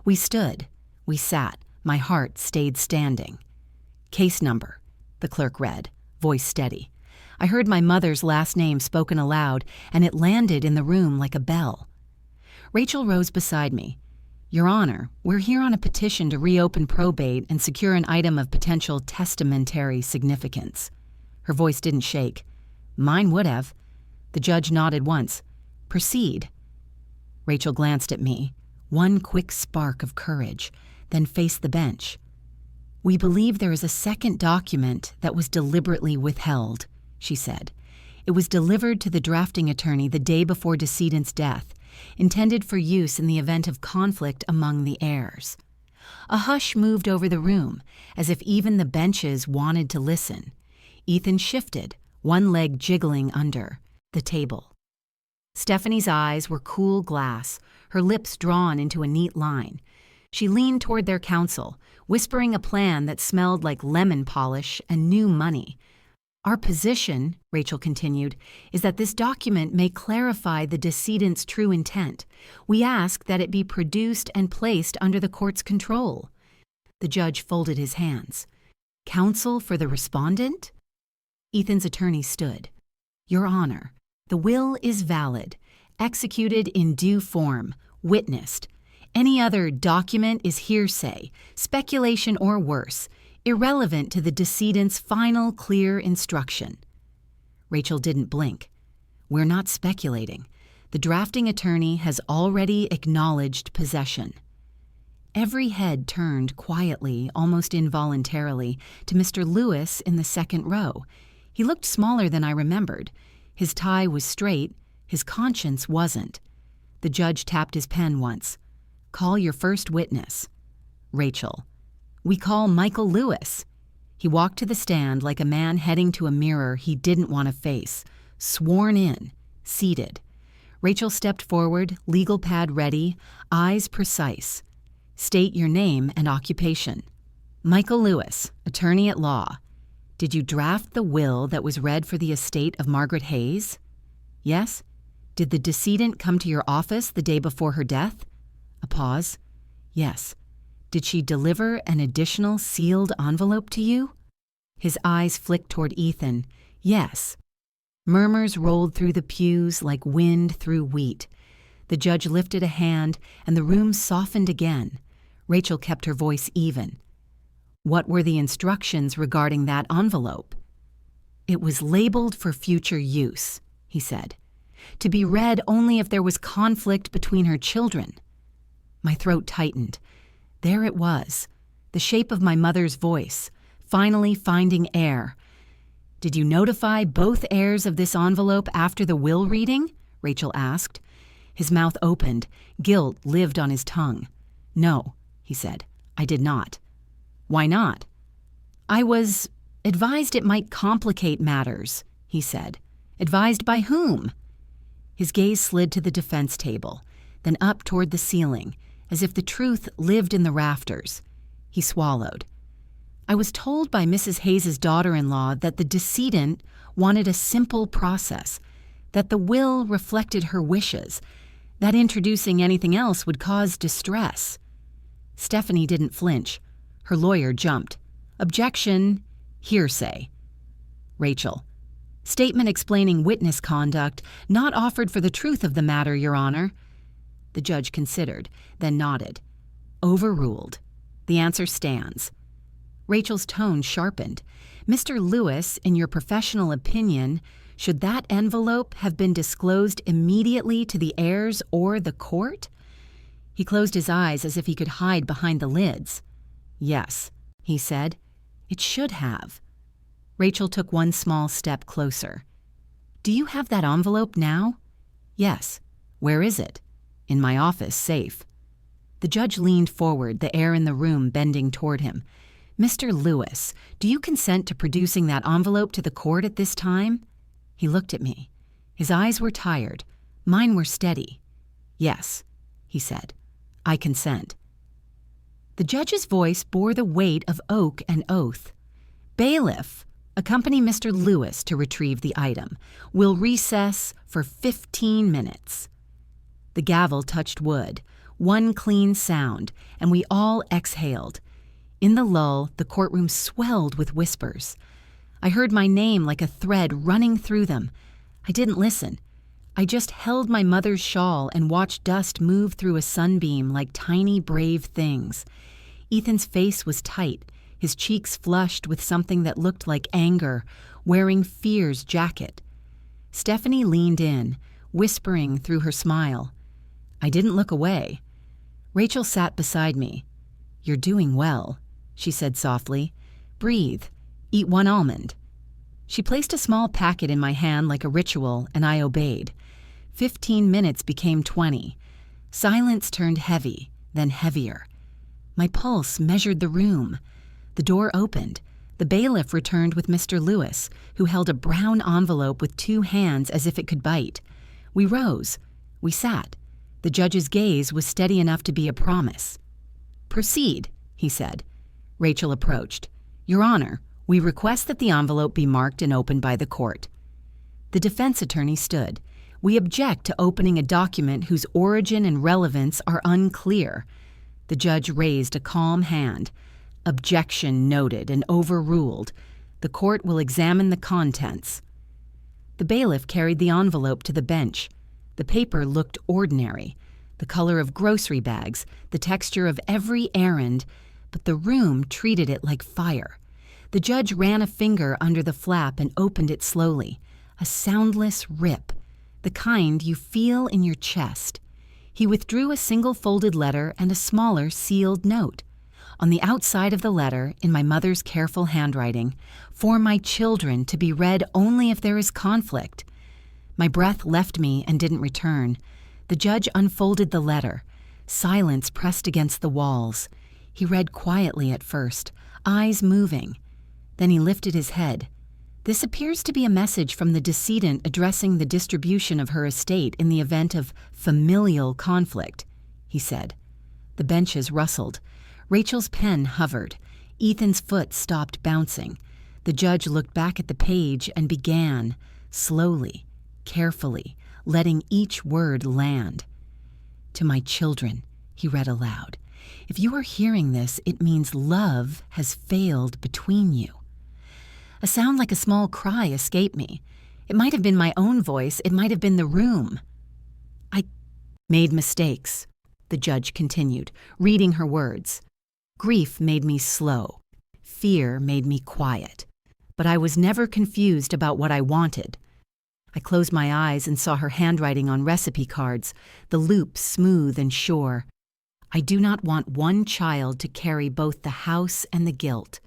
We stood. We sat. My heart stayed standing. "Case number," the clerk read, voice steady. I heard my mother's last name spoken aloud, and it landed in the room like a bell. Rachel rose beside me. "Your Honor, we're here on a petition to reopen probate and secure an item of potential testamentary significance." Her voice didn't shake. Mine would have. The judge nodded once. "Proceed." Rachel glanced at me, one quick spark of courage, then faced the bench. "We believe there is a second document that was deliberately withheld," she said. "It was delivered to the drafting attorney the day before decedent's death, intended for use in the event of conflict among the heirs." A hush moved over the room, as if even the benches wanted to listen. Ethan shifted, one leg jiggling under the table. Stephanie's eyes were cool glass, her lips drawn into a neat line. She leaned toward their counsel, whispering a plan that smelled like lemon polish and new money. "Our position," Rachel continued, "is that this document may clarify the decedent's true intent. We ask that it be produced and placed under the court's control." The judge folded his hands. "Counsel for the respondent?" Ethan's attorney stood. "Your Honor, the will is valid, executed in due form, witnessed. Any other document is hearsay, speculation or worse, irrelevant to the decedent's final clear instruction." Rachel didn't blink. "We're not speculating. The drafting attorney has already acknowledged possession." Every head turned quietly, almost involuntarily, to Mr. Lewis in the second row. He looked smaller than I remembered. His tie was straight, his conscience wasn't. The judge tapped his pen once. "Call your first witness." Rachel. "We call Michael Lewis." He walked to the stand like a man heading to a mirror he didn't want to face. Sworn in, seated. Rachel stepped forward, legal pad ready, eyes precise. "State your name and occupation." "Michael Lewis, attorney at law." "Did you draft the will that was read for the estate of Margaret Hayes?" "Yes." "Did the decedent come to your office the day before her death?" A pause. "Yes." "Did she deliver an additional sealed envelope to you?" His eyes flicked toward Ethan. "Yes." Murmurs rolled through the pews like wind through wheat. The judge lifted a hand, and the room softened again. Rachel kept her voice even. "What were the instructions regarding that envelope?" "It was labeled for future use," he said. "To be read only if there was conflict between her children." My throat tightened. There it was, the shape of my mother's voice, finally finding air. "Did you notify both heirs of this envelope after the will reading?" Rachel asked. His mouth opened. Guilt lived on his tongue. "No," he said. "I did not." "Why not?" "I was advised it might complicate matters," he said. "Advised by whom?" His gaze slid to the defense table, then up toward the ceiling, as if the truth lived in the rafters. He swallowed. "I was told by Mrs. Hayes' daughter-in-law that the decedent wanted a simple process, that the will reflected her wishes, that introducing anything else would cause distress." Stephanie didn't flinch. Her lawyer jumped. "Objection, hearsay." Rachel. "Statement explaining witness conduct, not offered for the truth of the matter, Your Honor." The judge considered, then nodded. "Overruled. The answer stands." Rachel's tone sharpened. "Mr. Lewis, in your professional opinion, should that envelope have been disclosed immediately to the heirs or the court?" He closed his eyes as if he could hide behind the lids. "Yes," he said. "It should have." Rachel took one small step closer. "Do you have that envelope now?" "Yes." "Where is it?" "In my office, safe." The judge leaned forward, the air in the room bending toward him. "Mr. Lewis, do you consent to producing that envelope to the court at this time?" He looked at me. His eyes were tired. Mine were steady. "Yes," he said. "I consent." The judge's voice bore the weight of oak and oath. "Bailiff, accompany Mr. Lewis to retrieve the item. Will recess for 15 minutes." The gavel touched wood, one clean sound, and we all exhaled. In the lull, the courtroom swelled with whispers. I heard my name like a thread running through them. I didn't listen. I just held my mother's shawl and watched dust move through a sunbeam like tiny, brave things. Ethan's face was tight, his cheeks flushed with something that looked like anger, wearing fear's jacket. Stephanie leaned in, whispering through her smile. I didn't look away. Rachel sat beside me. "You're doing well," she said softly. "Breathe. Eat one almond." She placed a small packet in my hand like a ritual, and I obeyed. 15 minutes became 20. Silence turned heavy, then heavier. My pulse measured the room. The door opened. The bailiff returned with Mr. Lewis, who held a brown envelope with 2 hands as if it could bite. We rose. We sat. The judge's gaze was steady enough to be a promise. "Proceed," he said. Rachel approached. "Your Honor, we request that the envelope be marked and opened by the court." The defense attorney stood. "We object to opening a document whose origin and relevance are unclear." The judge raised a calm hand. "Objection noted and overruled. The court will examine the contents." The bailiff carried the envelope to the bench. The paper looked ordinary, the color of grocery bags, the texture of every errand, but the room treated it like fire. The judge ran a finger under the flap and opened it slowly, a soundless rip, the kind you feel in your chest. He withdrew a single folded letter and a smaller sealed note. On the outside of the letter, in my mother's careful handwriting, "For my children, to be read only if there is conflict." My breath left me and didn't return. The judge unfolded the letter. Silence pressed against the walls. He read quietly at first, eyes moving. Then he lifted his head. "This appears to be a message from the decedent addressing the distribution of her estate in the event of familial conflict," he said. The benches rustled. Rachel's pen hovered. Ethan's foot stopped bouncing. The judge looked back at the page and began, slowly, carefully, letting each word land. "To my children," he read aloud. "If you are hearing this, it means love has failed between you." A sound like a small cry escaped me. It might have been my own voice, it might have been the room. "I made mistakes," the judge continued, reading her words. "Grief made me slow. Fear made me quiet. But I was never confused about what I wanted." I closed my eyes and saw her handwriting on recipe cards, the loops smooth and sure. "I do not want one child to carry both the house and the guilt,"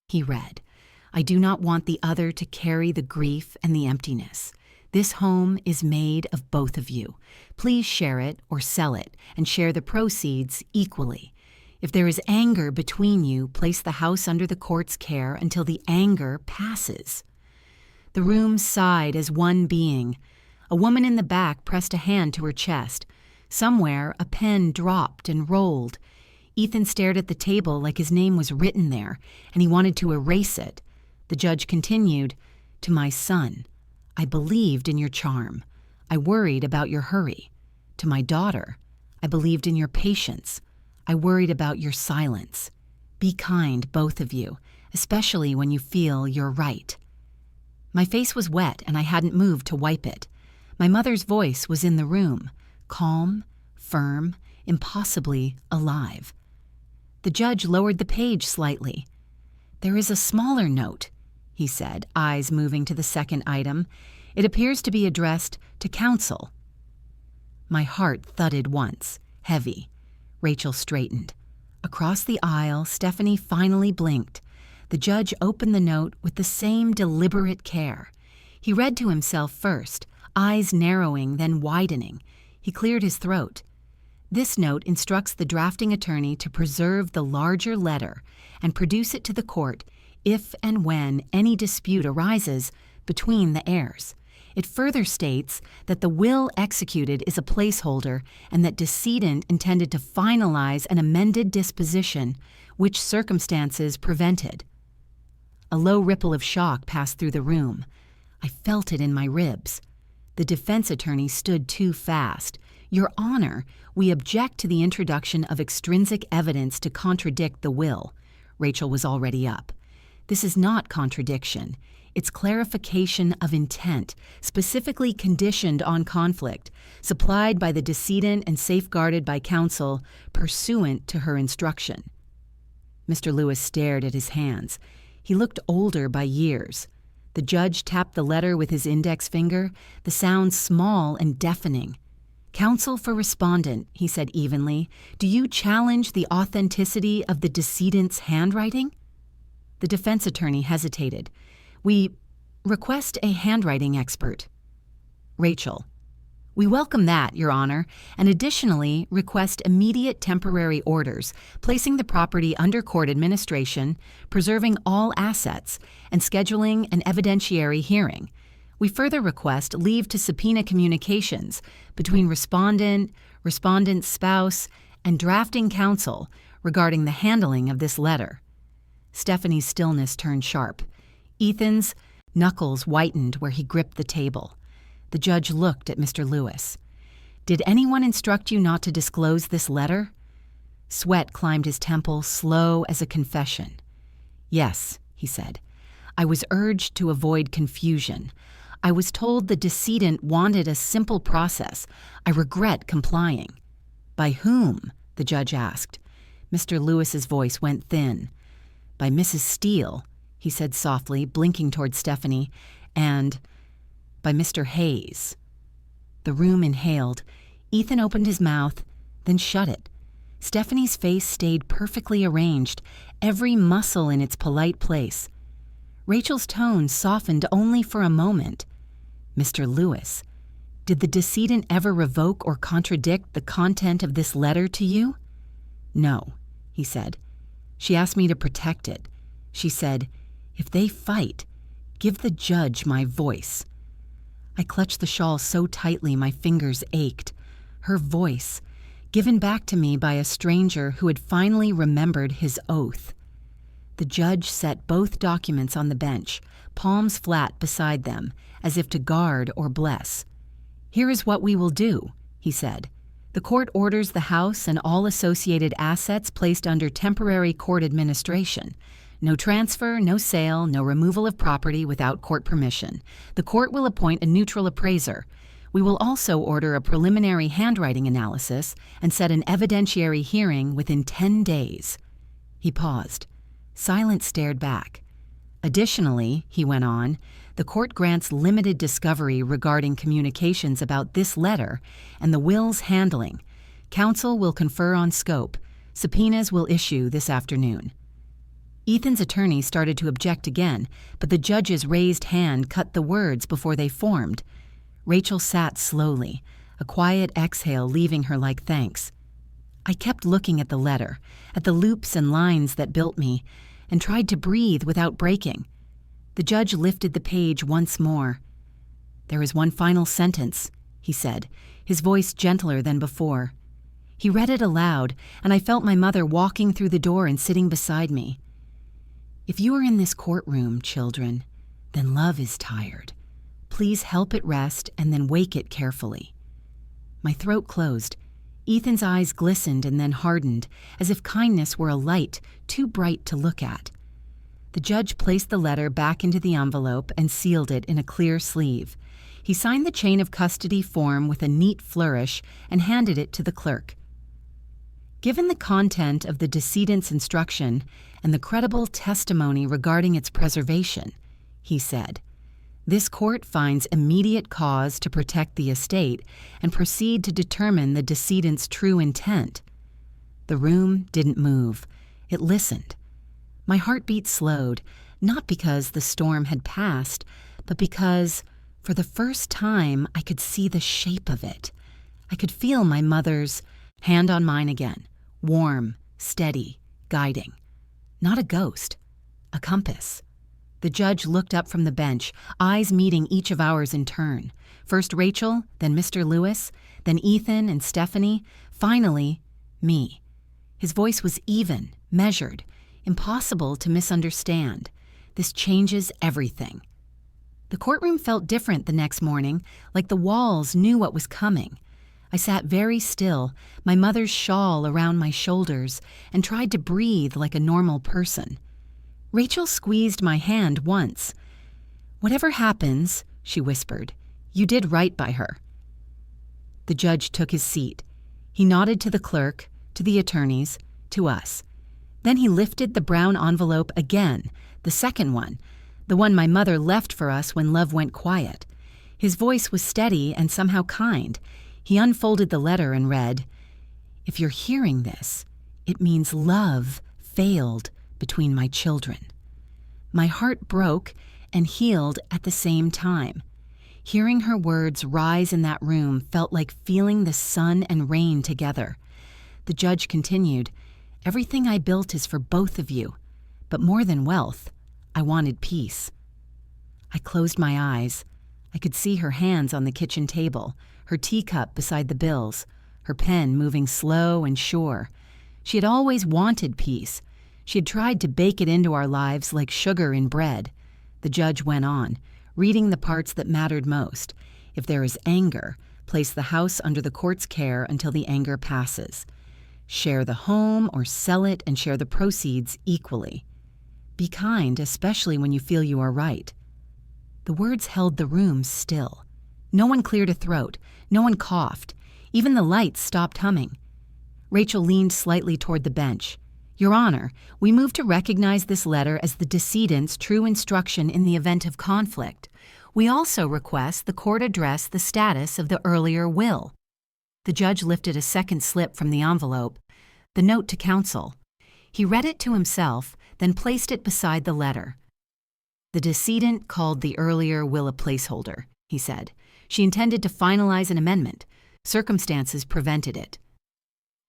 he read. "I do not want the other to carry the grief and the emptiness. This home is made of both of you. Please share it or sell it and share the proceeds equally. If there is anger between you, place the house under the court's care until the anger passes." The room sighed as one being. A woman in the back pressed a hand to her chest. Somewhere, a pen dropped and rolled. Ethan stared at the table like his name was written there, and he wanted to erase it. The judge continued, "To my son, I believed in your charm. I worried about your hurry. To my daughter, I believed in your patience. I worried about your silence. Be kind, both of you, especially when you feel you're right." My face was wet and I hadn't moved to wipe it. My mother's voice was in the room, calm, firm, impossibly alive. The judge lowered the page slightly. "There is a smaller note," he said, eyes moving to the second item. "It appears to be addressed to counsel." My heart thudded once, heavy. Rachel straightened. Across the aisle, Stephanie finally blinked. The judge opened the note with the same deliberate care. He read to himself first, eyes narrowing, then widening. He cleared his throat. "This note instructs the drafting attorney to preserve the larger letter and produce it to the court if and when any dispute arises between the heirs. It further states that the will executed is a placeholder and that decedent intended to finalize an amended disposition, which circumstances prevented. A low ripple of shock passed through the room. I felt it in my ribs. The defense attorney stood too fast. "Your Honor, we object to the introduction of extrinsic evidence to contradict the will." Rachel was already up. "This is not contradiction. It's clarification of intent, specifically conditioned on conflict, supplied by the decedent and safeguarded by counsel, pursuant to her instruction." Mr. Lewis stared at his hands. He looked older by years. The judge tapped the letter with his index finger, the sound small and deafening. "Counsel for respondent," he said evenly, "do you challenge the authenticity of the decedent's handwriting?" The defense attorney hesitated. "We request a handwriting expert." Rachel: "We welcome that, Your Honor, and additionally request immediate temporary orders, placing the property under court administration, preserving all assets, and scheduling an evidentiary hearing. We further request leave to subpoena communications between respondent, respondent's spouse, and drafting counsel regarding the handling of this letter." Stephanie's stillness turned sharp. Ethan's knuckles whitened where he gripped the table. The judge looked at Mr. Lewis. "Did anyone instruct you not to disclose this letter?" Sweat climbed his temple, slow as a confession. "Yes," he said. "I was urged to avoid confusion. I was told the decedent wanted a simple process. I regret complying." "By whom?" the judge asked. Mr. Lewis's voice went thin. "By Mrs. Steele," he said softly, blinking toward Stephanie, "and by Mr. Hayes." The room inhaled. Ethan opened his mouth, then shut it. Stephanie's face stayed perfectly arranged, every muscle in its polite place. Rachel's tone softened only for a moment. "Mr. Lewis, did the decedent ever revoke or contradict the content of this letter to you?" "No," he said. "She asked me to protect it. She said, 'If they fight, give the judge my voice.'" I clutched the shawl so tightly my fingers ached. Her voice, given back to me by a stranger who had finally remembered his oath. The judge set both documents on the bench, palms flat beside them, as if to guard or bless. "Here is what we will do," he said. "The court orders the house and all associated assets placed under temporary court administration. No transfer, no sale, no removal of property without court permission. The court will appoint a neutral appraiser. We will also order a preliminary handwriting analysis and set an evidentiary hearing within 10 days. He paused. Silence stared back. "Additionally," he went on, "the court grants limited discovery regarding communications about this letter and the will's handling. Counsel will confer on scope. Subpoenas will issue this afternoon." Ethan's attorney started to object again, but the judge's raised hand cut the words before they formed. Rachel sat slowly, a quiet exhale leaving her like thanks. I kept looking at the letter, at the loops and lines that built me, and tried to breathe without breaking. The judge lifted the page once more. "There is one final sentence," he said, his voice gentler than before. He read it aloud, and I felt my mother walking through the door and sitting beside me. "If you are in this courtroom, children, then love is tired. Please help it rest and then wake it carefully." My throat closed. Ethan's eyes glistened and then hardened, as if kindness were a light too bright to look at. The judge placed the letter back into the envelope and sealed it in a clear sleeve. He signed the chain of custody form with a neat flourish and handed it to the clerk. "Given the content of the decedent's instruction and the credible testimony regarding its preservation," he said, "this court finds immediate cause to protect the estate and proceed to determine the decedent's true intent." The room didn't move. It listened. My heartbeat slowed, not because the storm had passed, but because, for the first time, I could see the shape of it. I could feel my mother's hand on mine again, warm, steady, guiding. Not a ghost, a compass. The judge looked up from the bench, eyes meeting each of ours in turn. First Rachel, then Mr. Lewis, then Ethan and Stephanie, finally, me. His voice was even, measured, impossible to misunderstand. This changes everything. The courtroom felt different the next morning, like the walls knew what was coming. I sat very still, my mother's shawl around my shoulders, and tried to breathe like a normal person. Rachel squeezed my hand once. "Whatever happens," she whispered, "you did right by her." The judge took his seat. He nodded to the clerk, to the attorneys, to us. Then he lifted the brown envelope again, the second one, the one my mother left for us when love went quiet. His voice was steady and somehow kind. He unfolded the letter and read, "If you're hearing this, it means love failed between my children." My heart broke and healed at the same time. Hearing her words rise in that room felt like feeling the sun and rain together. The judge continued, "Everything I built is for both of you, but more than wealth, I wanted peace." I closed my eyes. I could see her hands on the kitchen table, her teacup beside the bills, her pen moving slow and sure. She had always wanted peace. She had tried to bake it into our lives like sugar in bread. The judge went on, reading the parts that mattered most. If there is anger, place the house under the court's care until the anger passes. Share the home or sell it and share the proceeds equally. Be kind, especially when you feel you are right. The words held the room still. No one cleared a throat. No one coughed. Even the lights stopped humming. Rachel leaned slightly toward the bench. "Your Honor, we move to recognize this letter as the decedent's true instruction in the event of conflict. We also request the court address the status of the earlier will." The judge lifted a second slip from the envelope, the note to counsel. He read it to himself, then placed it beside the letter. "The decedent called the earlier will a placeholder," he said. "She intended to finalize an amendment. Circumstances prevented it."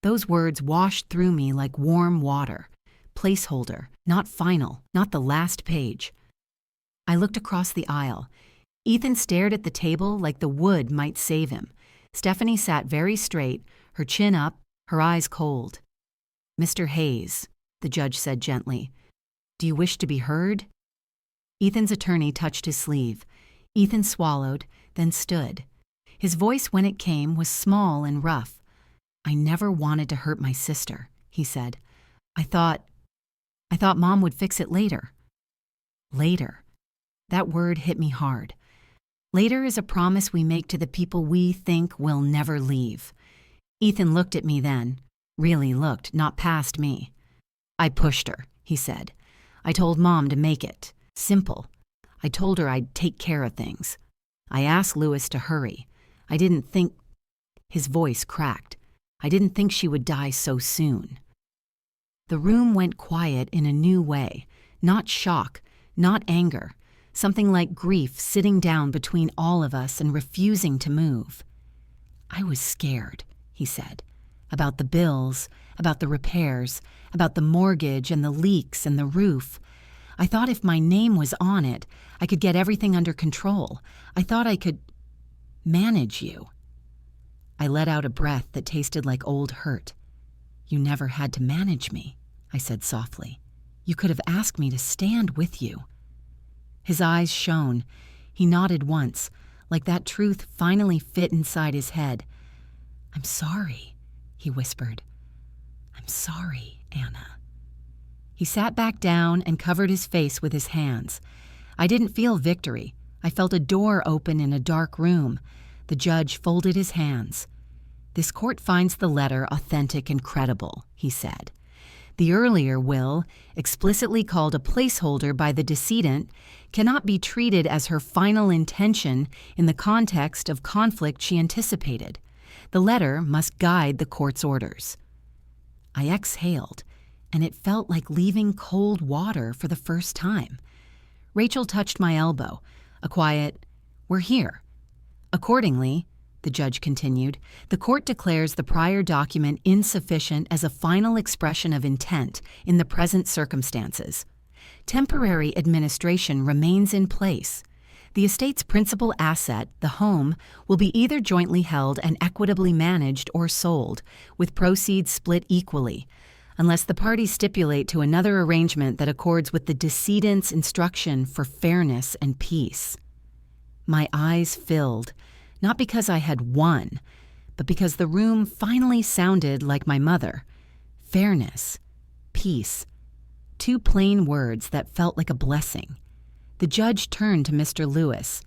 Those words washed through me like warm water. Placeholder, not final, not the last page. I looked across the aisle. Ethan stared at the table like the wood might save him. Stephanie sat very straight, her chin up, her eyes cold. "Mr. Hayes," the judge said gently, "do you wish to be heard?" Ethan's attorney touched his sleeve. Ethan swallowed, then stood. His voice, when it came, was small and rough. "I never wanted to hurt my sister," he said. I thought Mom would fix it later." Later. That word hit me hard. Later is a promise we make to the people we think will never leave. Ethan looked at me then. Really looked, not past me. "I pushed her," he said. "I told Mom to make it. Simple. I told her I'd take care of things. I asked Lewis to hurry. I didn't think—" His voice cracked. "I didn't think she would die so soon." The room went quiet in a new way. Not shock, not anger. Something like grief sitting down between all of us and refusing to move. "I was scared," he said. "About the bills, about the repairs, about the mortgage and the leaks and the roof. I thought if my name was on it, I could get everything under control. I thought I could manage you." I let out a breath that tasted like old hurt. "You never had to manage me," I said softly. "You could have asked me to stand with you." His eyes shone. He nodded once, like that truth finally fit inside his head. "I'm sorry," he whispered. "I'm sorry, Anna." He sat back down and covered his face with his hands. I didn't feel victory. I felt a door open in a dark room. The judge folded his hands. "This court finds the letter authentic and credible," he said. "The earlier will, explicitly called a placeholder by the decedent, cannot be treated as her final intention in the context of conflict she anticipated. The letter must guide the court's orders." I exhaled, and it felt like leaving cold water for the first time. Rachel touched my elbow, a quiet, "We're here." Accordingly, the judge continued, the court declares the prior document insufficient as a final expression of intent in the present circumstances. temporary administration remains in place. The estate's principal asset, the home, will be either jointly held and equitably managed or sold, with proceeds split equally, unless the parties stipulate to another arrangement that accords with the decedent's instruction for fairness and peace. My eyes filled, not because I had won, but because the room finally sounded like my mother. Fairness, peace, two plain words that felt like a blessing. The judge turned to Mr. Lewis.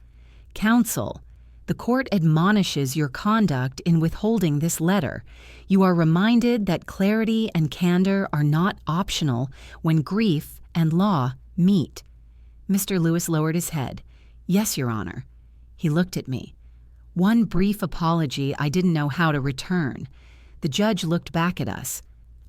"Counsel, the court admonishes your conduct in withholding this letter. You are reminded that clarity and candor are not optional when grief and law meet." Mr. Lewis lowered his head. "Yes, Your Honor." He looked at me. One brief apology I didn't know how to return. The judge looked back at us.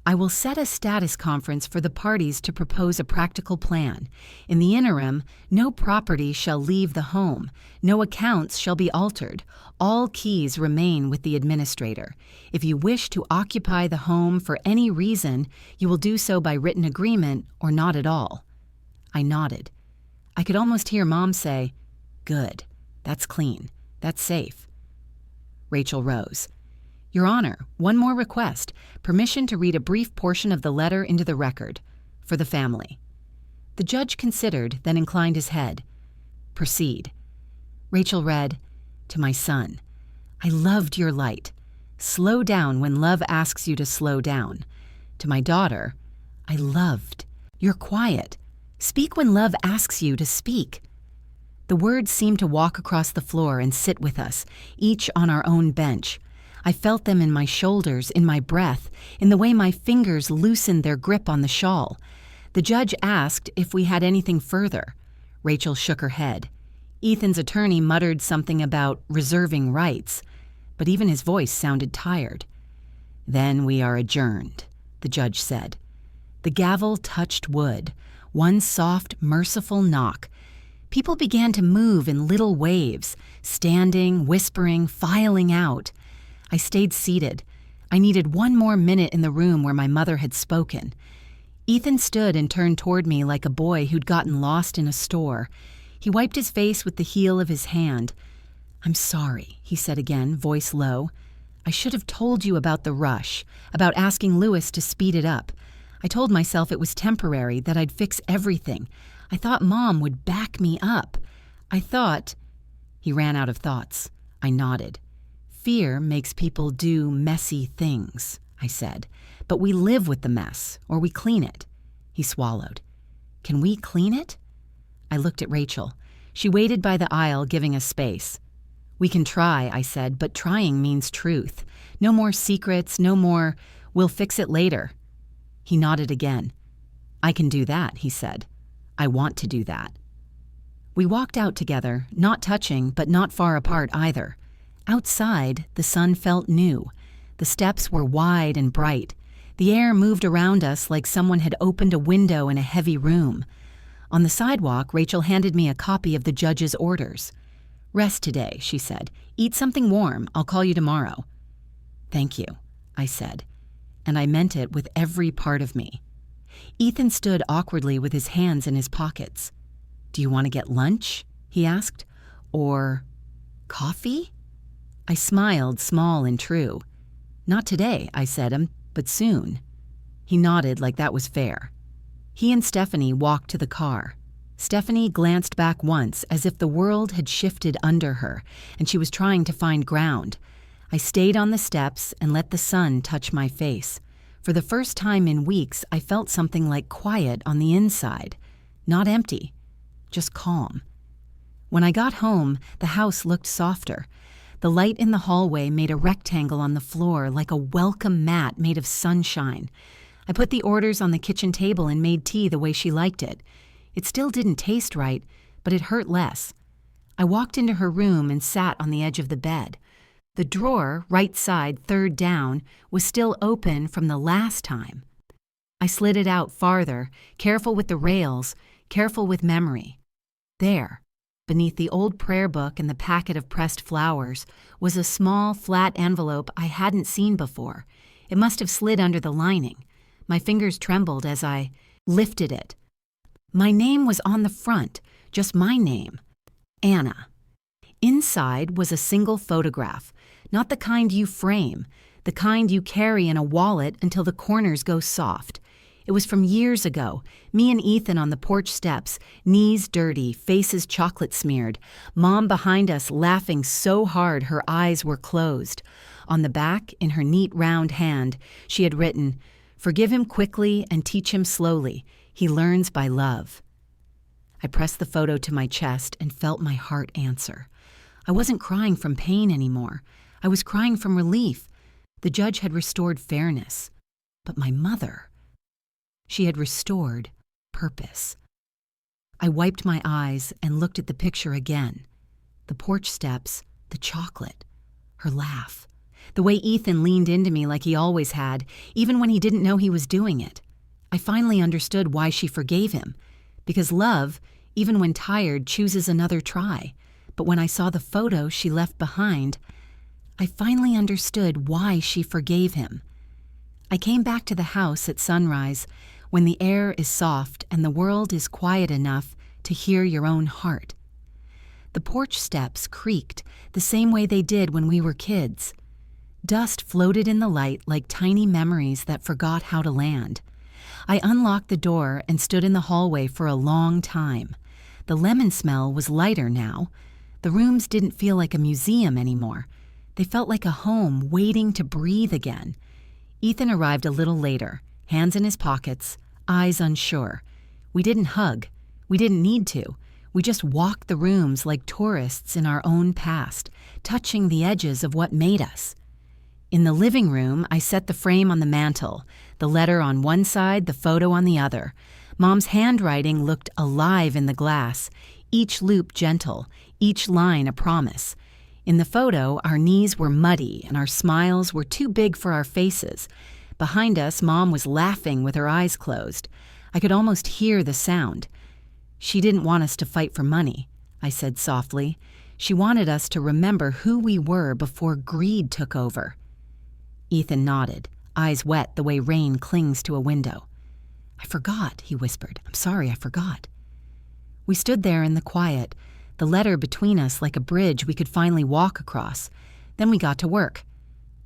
"I will set a status conference for the parties to propose a practical plan. In the interim, no property shall leave the home. No accounts shall be altered. All keys remain with the administrator. If you wish to occupy the home for any reason, you will do so by written agreement or not at all." I nodded. I could almost hear Mom say, "Good. That's clean. That's safe." Rachel rose. "Your Honor, one more request. Permission to read a brief portion of the letter into the record. For the family." The judge considered, then inclined his head. "Proceed." Rachel read, "To my son, I loved your light. Slow down when love asks you to slow down. To my daughter, I loved your quiet. Speak when love asks you to speak." The words seemed to walk across the floor and sit with us, each on our own bench. I felt them in my shoulders, in my breath, in the way my fingers loosened their grip on the shawl. The judge asked if we had anything further. Rachel shook her head. Ethan's attorney muttered something about reserving rights, but even his voice sounded tired. "Then we are adjourned," the judge said. The gavel touched wood, one soft, merciful knock. People began to move in little waves, standing, whispering, filing out. I stayed seated. I needed one more minute in the room where my mother had spoken. Ethan stood and turned toward me like a boy who'd gotten lost in a store. He wiped his face with the heel of his hand. "I'm sorry," he said again, voice low. "I should have told you about the rush, about asking Lewis to speed it up. I told myself it was temporary, that I'd fix everything. I thought Mom would back me up. I thought—" He ran out of thoughts. I nodded. "Fear makes people do messy things," I said. "But we live with the mess, or we clean it." He swallowed. "Can we clean it?" I looked at Rachel. She waited by the aisle, giving us space. "We can try," I said, "but trying means truth. No more secrets, no more, 'we'll fix it later.'" He nodded again. "I can do that," he said. "I want to do that." We walked out together, not touching, but not far apart either. Outside, the sun felt new. The steps were wide and bright. The air moved around us like someone had opened a window in a heavy room. On the sidewalk, Rachel handed me a copy of the judge's orders. "Rest today," she said. "Eat something warm. I'll call you tomorrow." "Thank you," I said, and I meant it with every part of me. Ethan stood awkwardly with his hands in his pockets. "Do you want to get lunch?" he asked. "Or coffee?" I smiled, small and true. "Not today," I said, "but soon." He nodded like that was fair. He and Stephanie walked to the car. Stephanie glanced back once as if the world had shifted under her and she was trying to find ground. I stayed on the steps and let the sun touch my face. For the first time in weeks, I felt something like quiet on the inside. Not empty, just calm. When I got home, the house looked softer. The light in the hallway made a rectangle on the floor like a welcome mat made of sunshine. I put the orders on the kitchen table and made tea the way she liked it. It still didn't taste right, but it hurt less. I walked into her room and sat on the edge of the bed. The drawer, right side, third down, was still open from the last time. I slid it out farther, careful with the rails, careful with memory. There, beneath the old prayer book and the packet of pressed flowers, was a small, flat envelope I hadn't seen before. It must have slid under the lining. My fingers trembled as I lifted it. My name was on the front, just my name, Anna. Inside was a single photograph, not the kind you frame, the kind you carry in a wallet until the corners go soft. It was from years ago, me and Ethan on the porch steps, knees dirty, faces chocolate smeared, Mom behind us laughing so hard her eyes were closed. On the back, in her neat round hand, she had written, "Forgive him quickly and teach him slowly. He learns by love." I pressed the photo to my chest and felt my heart answer. I wasn't crying from pain anymore. I was crying from relief. The judge had restored fairness. But my mother, she had restored purpose. I wiped my eyes and looked at the picture again. The porch steps, the chocolate, her laugh, the way Ethan leaned into me like he always had, even when he didn't know he was doing it. I finally understood why she forgave him. Because love, even when tired, chooses another try. But when I saw the photo she left behind, I finally understood why she forgave him. I came back to the house at sunrise, when the air is soft and the world is quiet enough to hear your own heart. The porch steps creaked the same way they did when we were kids. Dust floated in the light like tiny memories that forgot how to land. I unlocked the door and stood in the hallway for a long time. The lemon smell was lighter now. The rooms didn't feel like a museum anymore. They felt like a home waiting to breathe again. Ethan arrived a little later, hands in his pockets, eyes unsure. We didn't hug. We didn't need to. We just walked the rooms like tourists in our own past, touching the edges of what made us. In the living room, I set the frame on the mantel, the letter on one side, the photo on the other. Mom's handwriting looked alive in the glass, each loop gentle, each line a promise. In the photo, our knees were muddy and our smiles were too big for our faces. Behind us, Mom was laughing with her eyes closed. I could almost hear the sound. "She didn't want us to fight for money," I said softly. "She wanted us to remember who we were before greed took over." Ethan nodded, eyes wet the way rain clings to a window. "I forgot," he whispered. "I'm sorry, I forgot." We stood there in the quiet, the letter between us like a bridge we could finally walk across. Then we got to work.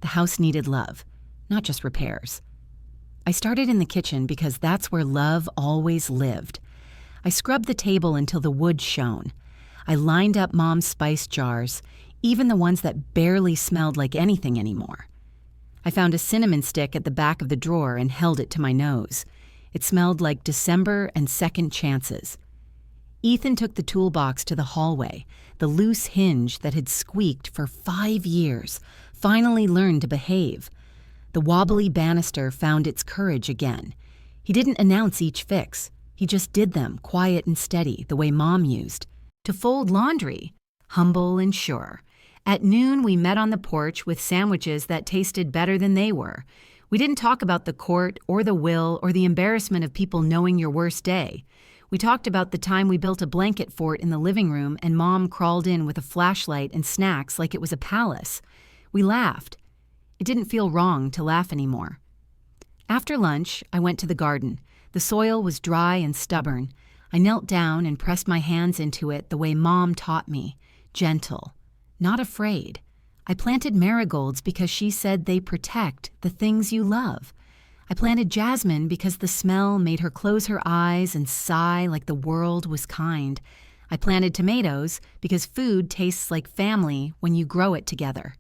The house needed love, not just repairs. I started in the kitchen because that's where love always lived. I scrubbed the table until the wood shone. I lined up Mom's spice jars, even the ones that barely smelled like anything anymore. I found a cinnamon stick at the back of the drawer and held it to my nose. It smelled like December and second chances. Ethan took the toolbox to the hallway. The loose hinge that had squeaked for 5 years finally learned to behave. The wobbly banister found its courage again. He didn't announce each fix. He just did them, quiet and steady, the way Mom used. To fold laundry, humble and sure. At noon, we met on the porch with sandwiches that tasted better than they were. We didn't talk about the court or the will or the embarrassment of people knowing your worst day. We talked about the time we built a blanket fort in the living room and Mom crawled in with a flashlight and snacks like it was a palace. We laughed. It didn't feel wrong to laugh anymore. After lunch, I went to the garden. The soil was dry and stubborn. I knelt down and pressed my hands into it the way Mom taught me, gentle. Not afraid. I planted marigolds because she said they protect the things you love. I planted jasmine because the smell made her close her eyes and sigh like the world was kind. I planted tomatoes because food tastes like family when you grow it together.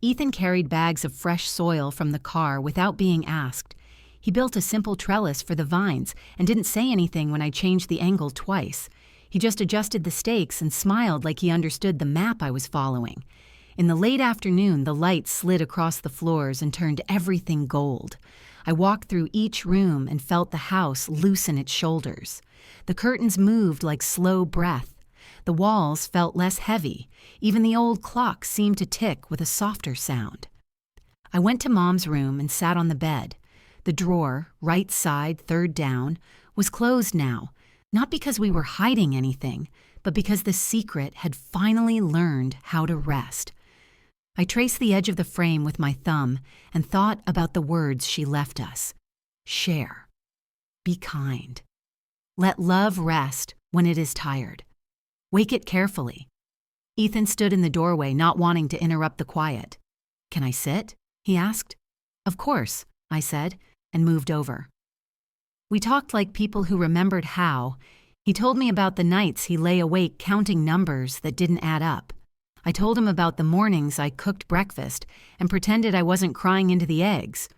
Ethan carried bags of fresh soil from the car without being asked. He built a simple trellis for the vines and didn't say anything when I changed the angle twice. He just adjusted the stakes and smiled like he understood the map I was following. In the late afternoon, the light slid across the floors and turned everything gold. I walked through each room and felt the house loosen its shoulders. The curtains moved like slow breath. The walls felt less heavy. Even the old clock seemed to tick with a softer sound. I went to Mom's room and sat on the bed. The drawer, right side, third down, was closed now, not because we were hiding anything, but because the secret had finally learned how to rest. I traced the edge of the frame with my thumb and thought about the words she left us. Share. Be kind. Let love rest when it is tired. Wake it carefully. Ethan stood in the doorway, not wanting to interrupt the quiet. "Can I sit?" he asked. "Of course," I said, and moved over. We talked like people who remembered how. He told me about the nights he lay awake counting numbers that didn't add up. I told him about the mornings I cooked breakfast and pretended I wasn't crying into the eggs.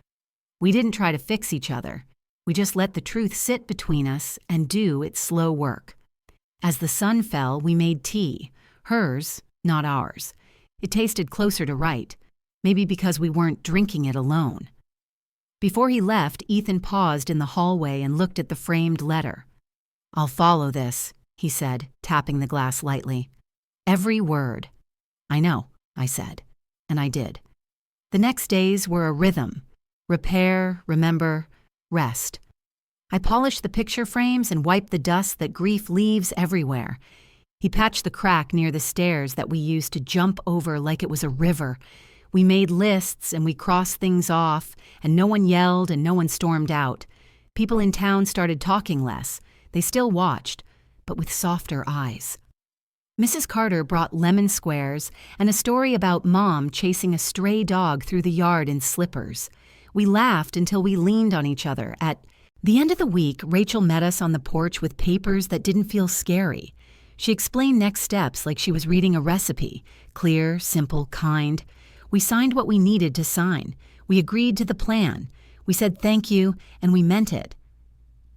We didn't try to fix each other. We just let the truth sit between us and do its slow work. As the sun fell, we made tea. Hers, not ours. It tasted closer to right, maybe because we weren't drinking it alone. Before he left, Ethan paused in the hallway and looked at the framed letter. "I'll follow this," he said, tapping the glass lightly. "Every word." "I know," I said, and I did. The next days were a rhythm. Repair, remember, rest. I polished the picture frames and wiped the dust that grief leaves everywhere. He patched the crack near the stairs that we used to jump over like it was a river. We made lists and we crossed things off, and no one yelled and no one stormed out. People in town started talking less. They still watched, but with softer eyes. Mrs. Carter brought lemon squares and a story about Mom chasing a stray dog through the yard in slippers. We laughed until we leaned on each other. At the end of the week, Rachel met us on the porch with papers that didn't feel scary. She explained next steps like she was reading a recipe, clear, simple, kind. We signed what we needed to sign. We agreed to the plan. We said thank you, and we meant it.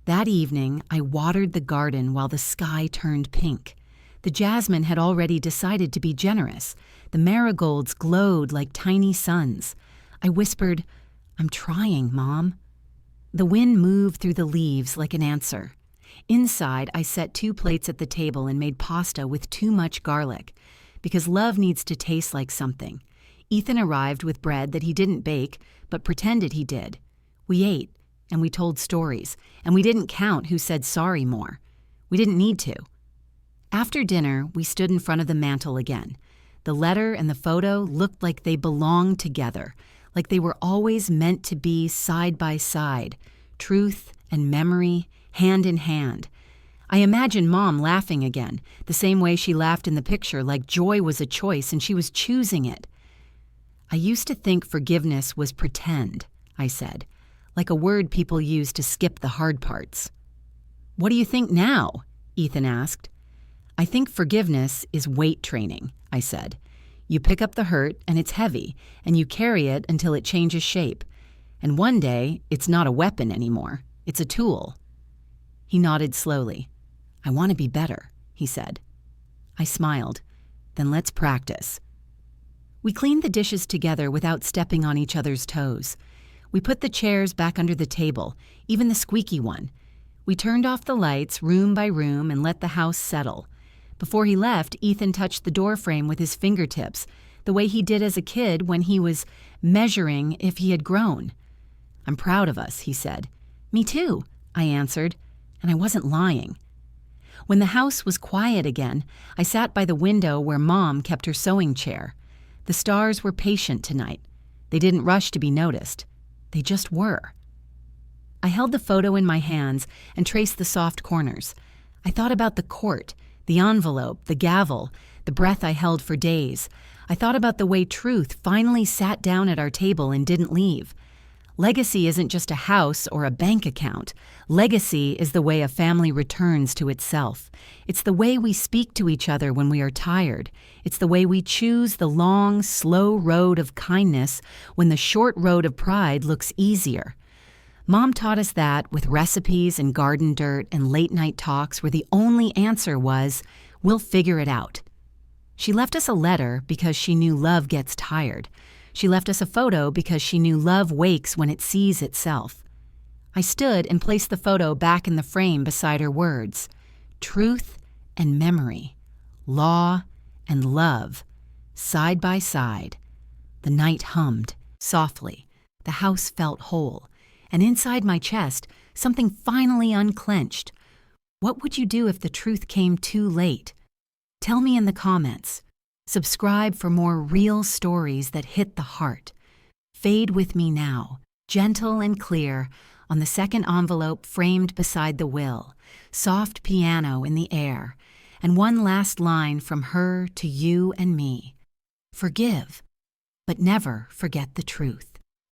That evening, I watered the garden while the sky turned pink. The jasmine had already decided to be generous. The marigolds glowed like tiny suns. I whispered, "I'm trying, Mom." The wind moved through the leaves like an answer. Inside, I set 2 plates at the table and made pasta with too much garlic, because love needs to taste like something. Ethan arrived with bread that he didn't bake, but pretended he did. We ate, and we told stories, and we didn't count who said sorry more. We didn't need to. After dinner, we stood in front of the mantel again. The letter and the photo looked like they belonged together, like they were always meant to be side by side, truth and memory, hand in hand. I imagined Mom laughing again, the same way she laughed in the picture, like joy was a choice and she was choosing it. "I used to think forgiveness was pretend," I said, like a word people use to skip the hard parts. "What do you think now?" Ethan asked. "I think forgiveness is weight training," I said. "You pick up the hurt and it's heavy, and you carry it until it changes shape. And one day, it's not a weapon anymore. It's a tool." He nodded slowly. "I want to be better," he said. I smiled. "Then let's practice." We cleaned the dishes together without stepping on each other's toes. We put the chairs back under the table, even the squeaky one. We turned off the lights room by room and let the house settle. Before he left, Ethan touched the doorframe with his fingertips, the way he did as a kid when he was measuring if he had grown. "I'm proud of us," he said. "Me too," I answered, and I wasn't lying. When the house was quiet again, I sat by the window where Mom kept her sewing chair. The stars were patient tonight. They didn't rush to be noticed. They just were. I held the photo in my hands and traced the soft corners. I thought about the court, the envelope, the gavel, the breath I held for days. I thought about the way truth finally sat down at our table and didn't leave. Legacy isn't just a house or a bank account. Legacy is the way a family returns to itself. It's the way we speak to each other when we are tired. It's the way we choose the long, slow road of kindness when the short road of pride looks easier. Mom taught us that with recipes and garden dirt and late-night talks where the only answer was, "We'll figure it out." She left us a letter because she knew love gets tired. She left us a photo because she knew love wakes when it sees itself. I stood and placed the photo back in the frame beside her words. Truth and memory, law and love, side by side. The night hummed softly. The house felt whole. And inside my chest, something finally unclenched. What would you do if the truth came too late? Tell me in the comments. Subscribe for more real stories that hit the heart. Fade with me now, gentle and clear, On the second envelope framed beside the will, soft piano in the air, and one last line from her to you and me. Forgive, but never forget the truth.